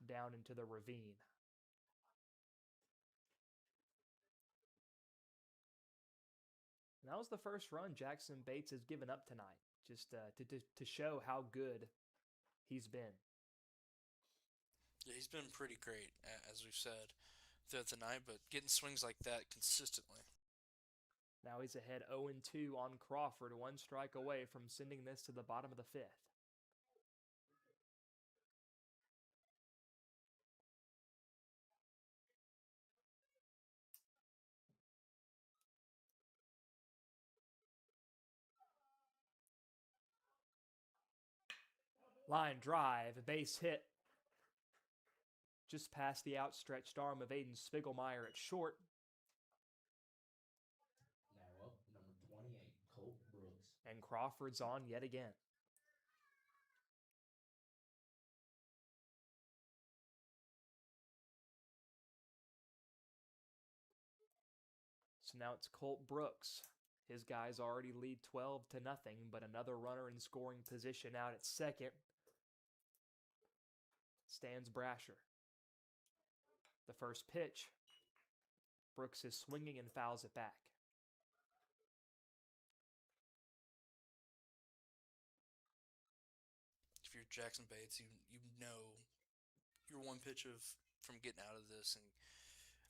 A: down into the ravine. And that was the first run Jackson Bates has given up tonight, just to show how good he's been.
B: Yeah, he's been pretty great, as we've said, throughout the night, but getting swings like that consistently.
A: Now he's ahead 0-2 on Crawford, 1 strike away from sending this to the bottom of the 5th. Line drive, base hit. Just past the outstretched arm of Aiden Spiegelmeyer at short.
C: Now up, number 28, Colt Brooks.
A: And Crawford's on yet again. So now it's Colt Brooks. His guys already lead 12-0, but another runner in scoring position out at second stands Brasher. The first pitch, Brooks is swinging and fouls it back.
B: If you're Jackson Bates, you know you're one pitch from getting out of this, and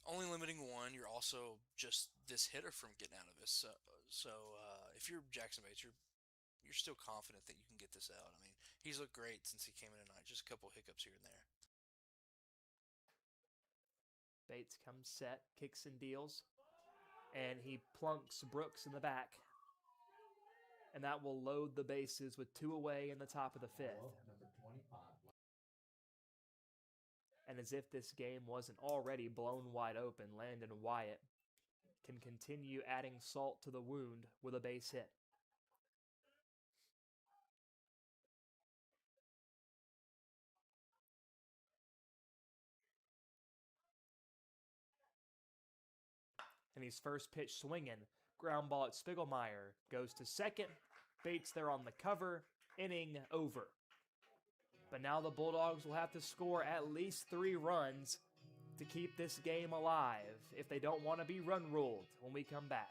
B: only limiting one, you're also just this hitter from getting out of this. So if you're Jackson Bates, you're still confident that you can get this out. I mean, he's looked great since he came in tonight. Just a couple hiccups here and there.
A: Bates comes set, kicks and deals, and he plunks Brooks in the back. And that will load the bases with 2 away in the top of the 5th.
C: Now up, number 25.
A: And as if this game wasn't already blown wide open, Landon Wyatt can continue adding salt to the wound with a base hit. And he's first pitch swinging. Ground ball at Spiegelmeyer. Goes to second. Bates there on the cover. Inning over. But now the Bulldogs will have to score at least 3 runs to keep this game alive if they don't want to be run ruled when we come back.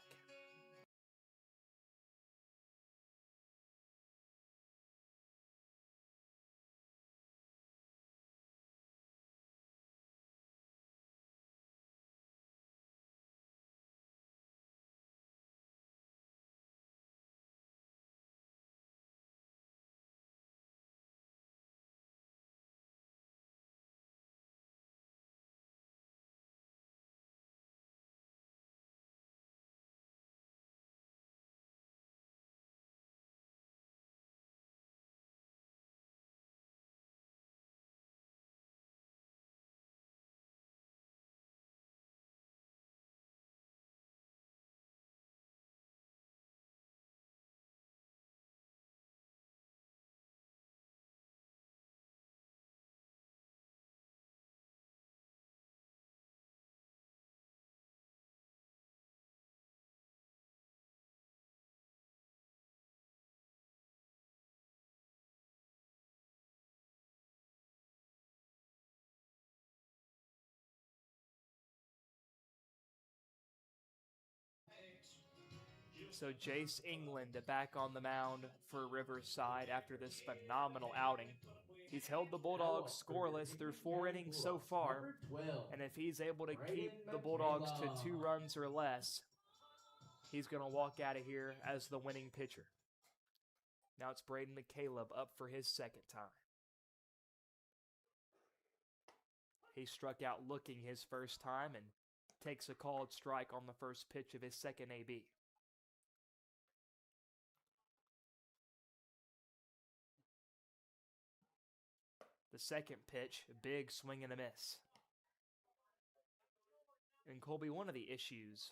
A: So Jace England back on the mound for Riverside after this phenomenal outing. He's held the Bulldogs scoreless through 4 innings so far.
C: Number 12.
A: And if he's able to keep the Bulldogs to 2 runs or less, he's going to walk out of here as the winning pitcher. Now it's Braden McCaleb up for his second time. He struck out looking his first time and takes a called strike on the first pitch of his second AB. The second pitch, big swing and a miss. And Colby, one of the issues,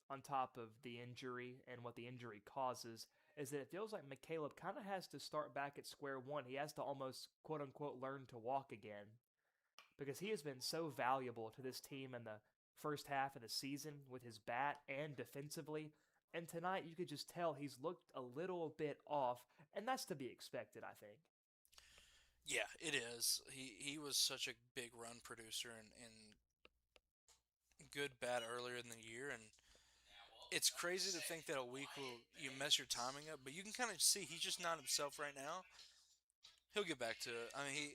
A: on top of the injury and what the injury causes, is that it feels like McCaleb kind of has to start back at square one. He has to almost, quote unquote, learn to walk again because he has been so valuable to this team in the first half of the season with his bat and defensively. And tonight, you could just tell he's looked a little bit off, and that's to be expected, I think.
B: Yeah, it is. He was such a big run producer and good bat earlier in the year, and it's crazy to think that a week will you mess your timing up, but you can kind of see he's just not himself right now. He'll get back to it. I mean,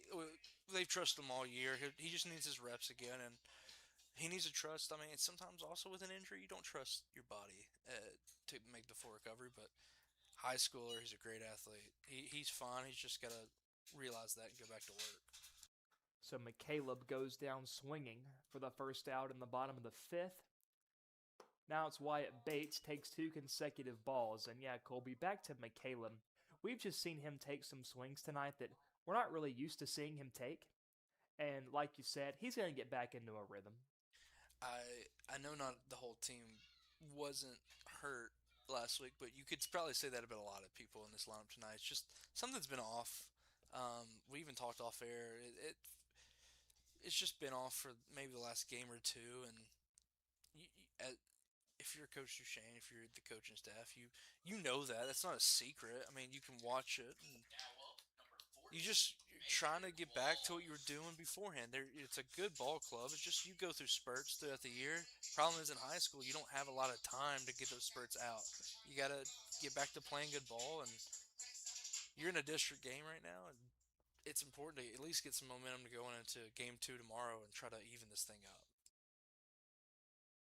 B: they've trusted him all year. He just needs his reps again, and he needs to trust. I mean, it's sometimes also with an injury, you don't trust your body to make the full recovery. But high schooler, he's a great athlete. He's fine. He's just got to realize that and go back to work.
A: So McCaleb goes down swinging for the first out in the bottom of the fifth. Now it's Wyatt Bates takes 2 consecutive balls. And yeah, Colby, back to McCaleb. We've just seen him take some swings tonight that we're not really used to seeing him take. And like you said, he's going to get back into a rhythm.
B: I know not the whole team wasn't hurt last week, but you could probably say that about a lot of people in this lineup tonight. It's just something's been off. We even talked off air. It's just been off for maybe the last game or two, and if you're Coach Duchesne, if you're the coaching staff, you know that. That's not a secret. I mean, you can watch it. And you're trying to get back to what you were doing beforehand. It's a good ball club. It's just you go through spurts throughout the year. Problem is in high school, you don't have a lot of time to get those spurts out. You got to get back to playing good ball, and you're in a district game right now, and it's important to at least get some momentum to go into game 2 tomorrow and try to even this thing up.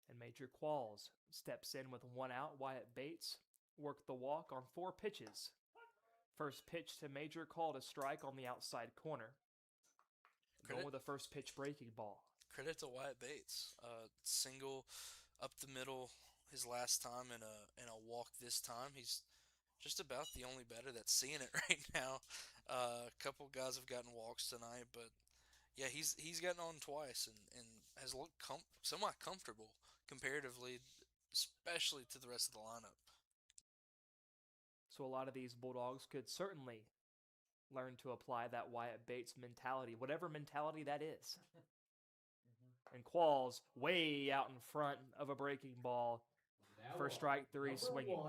A: And Major Qualls steps in with 1 out. Wyatt Bates worked the walk on 4 pitches. First pitch to Major, called a strike on the outside corner. Going with a first pitch breaking ball.
B: Credit to Wyatt Bates. Single up the middle his last time and a walk this time. He's just about the only batter that's seeing it right now. A couple guys have gotten walks tonight, but yeah, he's gotten on twice and has looked somewhat comfortable comparatively, especially to the rest of the lineup.
A: So a lot of these Bulldogs could certainly learn to apply that Wyatt Bates mentality, whatever mentality that is. And Qualls way out in front of a breaking ball for strike 3 swinging.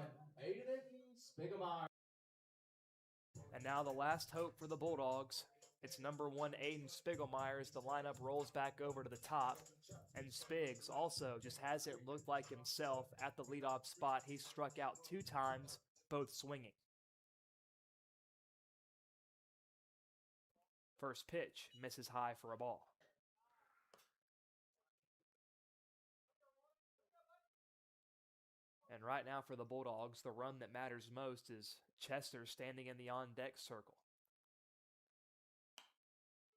A: And now the last hope for the Bulldogs. It's number 1, Aiden Spiegelmeyer, as the lineup rolls back over to the top. And Spigs also just hasn't looked like himself at the leadoff spot. He's struck out 2 times, both swinging. First pitch misses high for a ball. And right now for the Bulldogs, the run that matters most is Chester standing in the on-deck circle.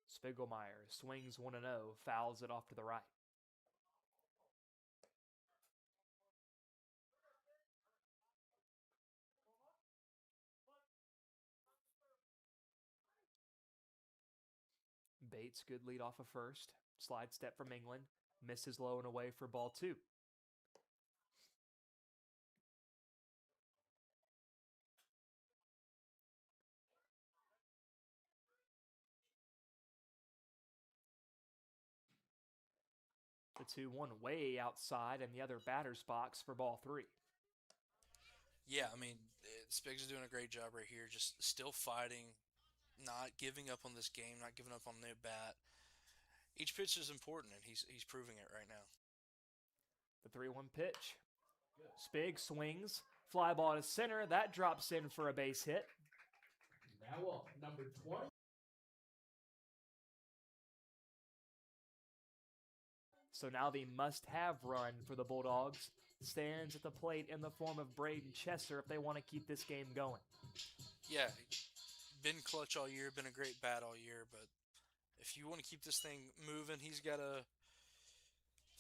A: Spiegelmeyer swings 1-0, fouls it off to the right. Bates, good lead off of first. Slide step from England. Misses low and away for ball 2. The 2-1 way outside in the other batter's box for ball 3.
B: Yeah, I mean, Spiggs is doing a great job right here, just still fighting, not giving up on this game, not giving up on the bat. Each pitch is important, and he's proving it right now.
A: The 3-1 pitch. Spiggs swings. Fly ball to center. That drops in for a base hit.
C: Now up, number 20.
A: So now the must-have run for the Bulldogs stands at the plate in the form of Braden Chester if they want to keep this game going.
B: Yeah, been clutch all year, been a great bat all year, but if you want to keep this thing moving, he's got to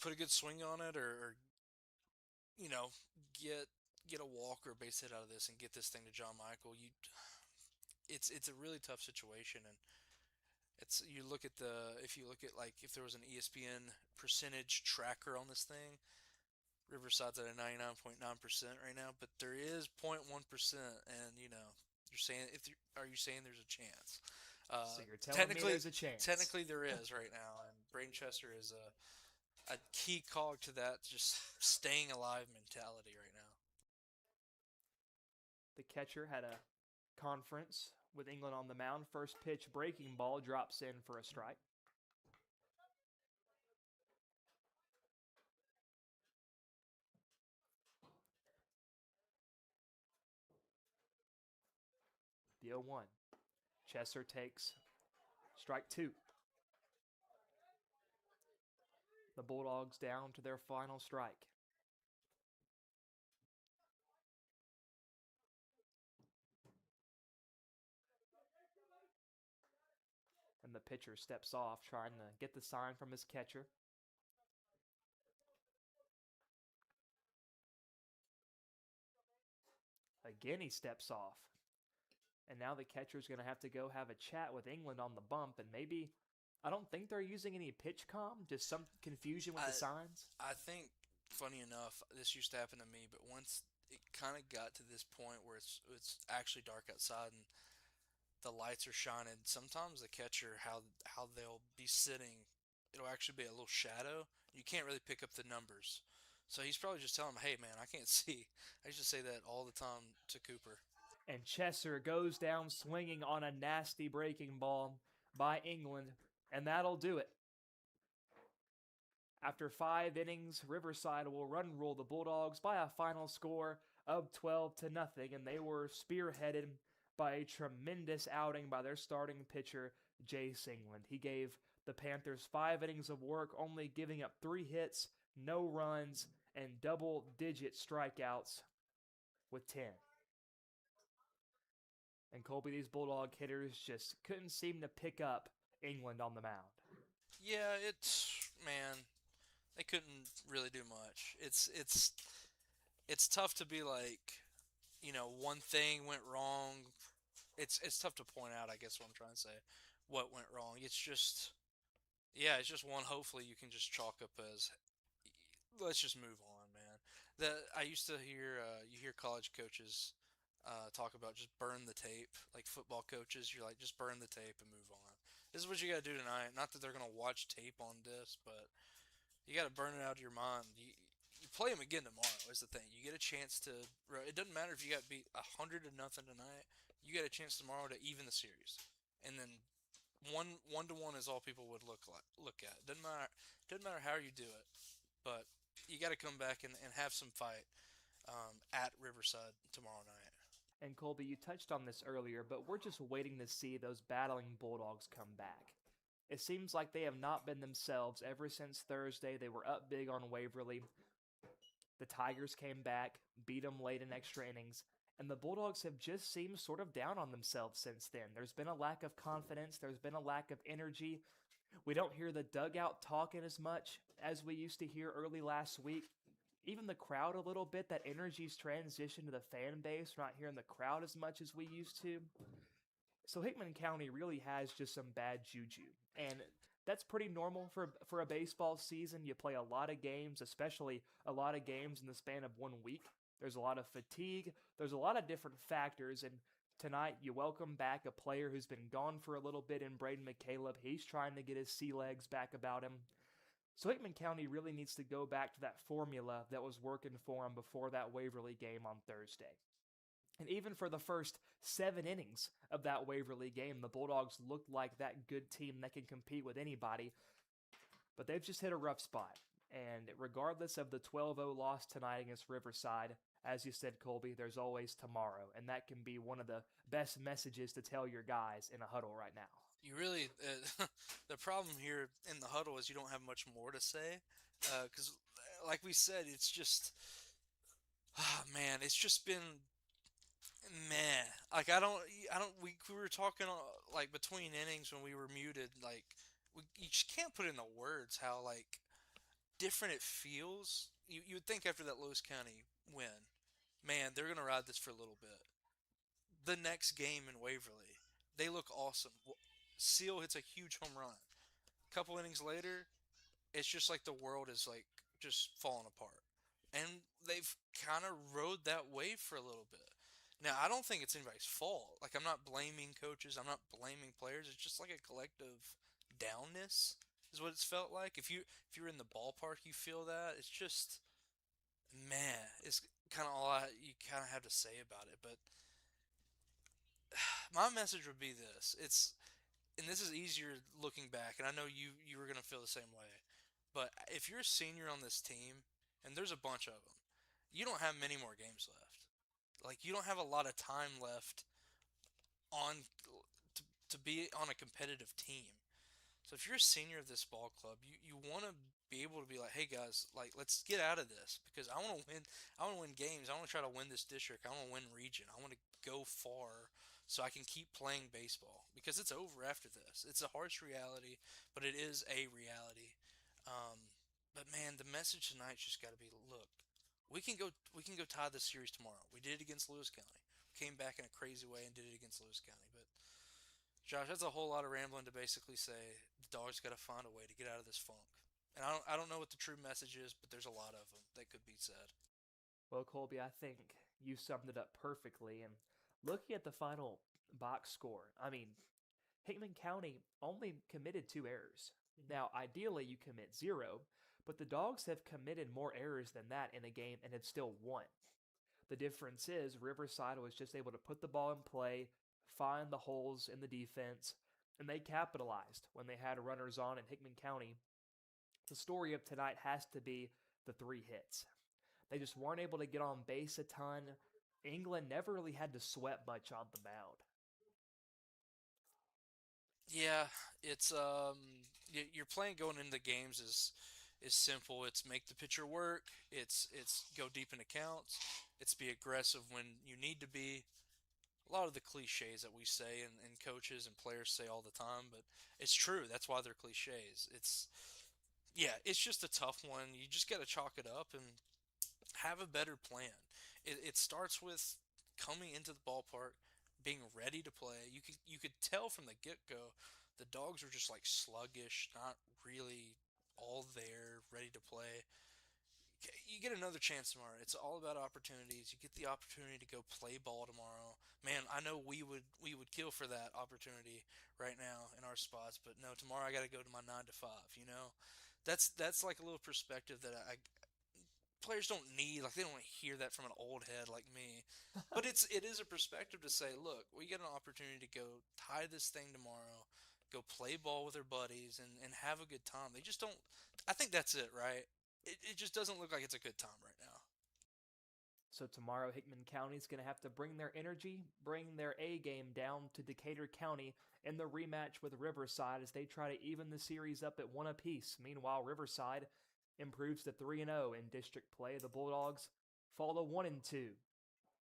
B: put a good swing on it or get a walk or a base hit out of this and get this thing to John Michael. It's a really tough situation, and It's you look at the if you look at like if there was an ESPN percentage tracker on this thing, Riverside's at a 99.9% right now, but there is 0.1%, and you're saying are you saying there's a chance?
A: So you're telling me there's a chance.
B: Technically there is right now, and Braden Chester is a key cog to that just staying alive mentality right now.
A: The catcher had a conference with England on the mound. First pitch breaking ball drops in for a strike. The 0-1. Chester takes strike 2. The Bulldogs down to their final strike. And the pitcher steps off, trying to get the sign from his catcher. Again, he steps off. And now the catcher's going to have to go have a chat with England on the bump, and maybe, I don't think they're using any pitch comm, just some confusion with the signs.
B: I think, funny enough, this used to happen to me, but once it kind of got to this point where it's actually dark outside and the lights are shining, sometimes the catcher, how they'll be sitting, it'll actually be a little shadow. You can't really pick up the numbers. So he's probably just telling him, hey, man, I can't see. I used to say that all the time to Cooper.
A: And Chester goes down swinging on a nasty breaking ball by England, and that'll do it. After 5 innings, Riverside will run rule the Bulldogs by a final score of 12-0, and they were spearheaded by a tremendous outing by their starting pitcher, Jace England. He gave the Panthers 5 innings of work, only giving up 3 hits, no runs, and double-digit strikeouts with 10. And Colby, these Bulldog hitters just couldn't seem to pick up England on the mound.
B: Yeah, man, they couldn't really do much. It's tough to be like, one thing went wrong. It's tough to point out, I guess what I'm trying to say, what went wrong. It's just one hopefully you can just chalk up as let's just move on, man. I used to hear you hear college coaches talk about just burn the tape, like football coaches. You're like, just burn the tape and move on. This is what you got to do tonight. Not that they're going to watch tape on this, but you got to burn it out of your mind. You play them again tomorrow is the thing. You get a chance to. It doesn't matter if you got beat 100-0 tonight. You get a chance tomorrow to even the series, and then one to one is all people would look at. Doesn't matter how you do it, but you got to come back and have some fight at Riverside tomorrow night.
A: And Colby, you touched on this earlier, but we're just waiting to see those battling Bulldogs come back. It seems like they have not been themselves ever since Thursday. They were up big on Waverly. The Tigers came back, beat them late in extra innings, and the Bulldogs have just seemed sort of down on themselves since then. There's been a lack of confidence. There's been a lack of energy. We don't hear the dugout talking as much as we used to hear early last week. Even the crowd a little bit, that energy's transitioned to the fan base. We're not hearing the crowd as much as we used to. So Hickman County really has just some bad juju. And that's pretty normal for a baseball season. You play a lot of games, especially a lot of games in the span of 1 week. There's a lot of fatigue. There's a lot of different factors. And tonight you welcome back a player who's been gone for a little bit in Braden McCaleb. He's trying to get his sea legs back about him. So Hickman County really needs to go back to that formula that was working for him before that Waverly game on Thursday. And even for the first 7 innings of that Waverly game, the Bulldogs looked like that good team that can compete with anybody. But they've just hit a rough spot. And regardless of the 12-0 loss tonight against Riverside, as you said, Colby, there's always tomorrow. And that can be one of the best messages to tell your guys in a huddle right now.
B: You really, the problem here in the huddle is you don't have much more to say, because, like we said, it's just, man, it's just been, meh. Like we were talking like between innings when we were muted, like you just can't put into words how like different it feels. You would think after that Lewis County win, man, they're gonna ride this for a little bit. The next game in Waverly, they look awesome. Seal hits a huge home run. A couple innings later, it's just like the world is like just falling apart. And they've kind of rode that wave for a little bit. Now, I don't think it's anybody's fault. Like, I'm not blaming coaches. I'm not blaming players. It's just like a collective downness is what it's felt like. If you're in the ballpark, you feel that. It's just, man, it's kind of you kind of have to say about it. But my message would be this. And this is easier looking back, and I know you were going to feel the same way. But if you're a senior on this team, and there's a bunch of them, you don't have many more games left. Like, you don't have a lot of time left on to be on a competitive team. So if you're a senior of this ball club, you want to be able to be like, hey guys, like, let's get out of this because I want to win. I want to win games. I want to try to win this district. I want to win region. I want to go far so I can keep playing baseball because it's over after this. It's a harsh reality, but it is a reality. But man, the message tonight's just got to be: look, we can go tie this series tomorrow. We did it against Lewis County. We came back in a crazy way and did it against Lewis County. But Josh, that's a whole lot of rambling to basically say the Dogs got to find a way to get out of this funk. And I don't know what the true message is, but there's a lot of them that could be said.
A: Well, Colby, I think you summed it up perfectly. And looking at the final box score, I mean, Hickman County only committed 2 errors. Now, ideally, you commit 0, but the Dogs have committed more errors than that in a game and have still won. The difference is Riverside was just able to put the ball in play, find the holes in the defense, and they capitalized when they had runners on in Hickman County. The story of tonight has to be the 3 hits. They just weren't able to get on base a ton. England never really had to sweat much on the mound.
B: Yeah, it's your plan going into the games is simple. It's make the pitcher work. It's go deep into counts. It's be aggressive when you need to be. A lot of the cliches that we say and coaches and players say all the time, but it's true. That's why they're cliches. It's just a tough one. You just got to chalk it up and have a better plan. It starts with coming into the ballpark, being ready to play. You could tell from the get-go the Dogs were just like sluggish, not really all there, ready to play. You get another chance tomorrow. It's all about opportunities. You get the opportunity to go play ball tomorrow. Man, I know we would kill for that opportunity right now in our spots, but no, tomorrow I got to go to my 9 to 5, you know? That's like a little perspective that I players don't need. Like, they don't hear that from an old head like me. But it is a perspective to say, look, we get an opportunity to go tie this thing tomorrow, go play ball with our buddies, and have a good time. They just don't. I think that's it, right? It just doesn't look like it's a good time right now.
A: So tomorrow, Hickman County is going to have to bring their energy, bring their A game down to Decatur County in the rematch with Riverside as they try to even the series up at 1 apiece. Meanwhile, Riverside improves to 3-0 in district play. The Bulldogs fall to 1-2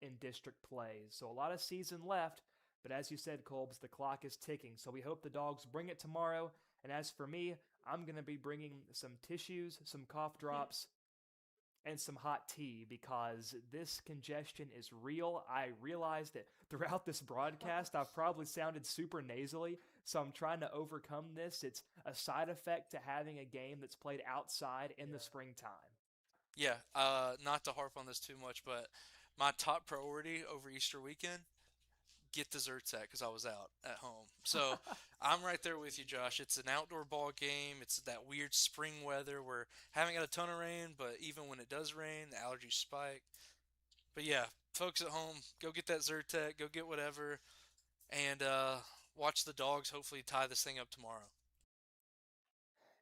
A: in district play. So a lot of season left, but as you said, Colbs, the clock is ticking. So we hope the Dogs bring it tomorrow. And as for me, I'm going to be bringing some tissues, some cough drops, and some hot tea because this congestion is real. I realized that throughout this broadcast, I've probably sounded super nasally, so I'm trying to overcome this. It's a side effect to having a game that's played outside in the springtime.
B: Yeah, not to harp on this too much, but my top priority over Easter weekend, get desserts at because I was out at home. So I'm right there with you, Josh. It's an outdoor ball game. It's that weird spring weather where haven't got a ton of rain, but even when it does rain, the allergies spike. But yeah, folks at home, go get that Zyrtec, go get whatever, and watch the Dogs hopefully tie this thing up tomorrow.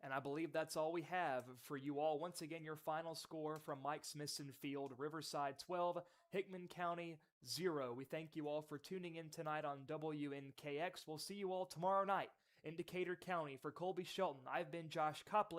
A: And I believe that's all we have for you all. Once again, your final score from Mike Smithson Field, Riverside 12, Hickman County 0. We thank you all for tuning in tonight on WNKX. We'll see you all tomorrow night in Decatur County. For Colby Shelton, I've been Josh Copley.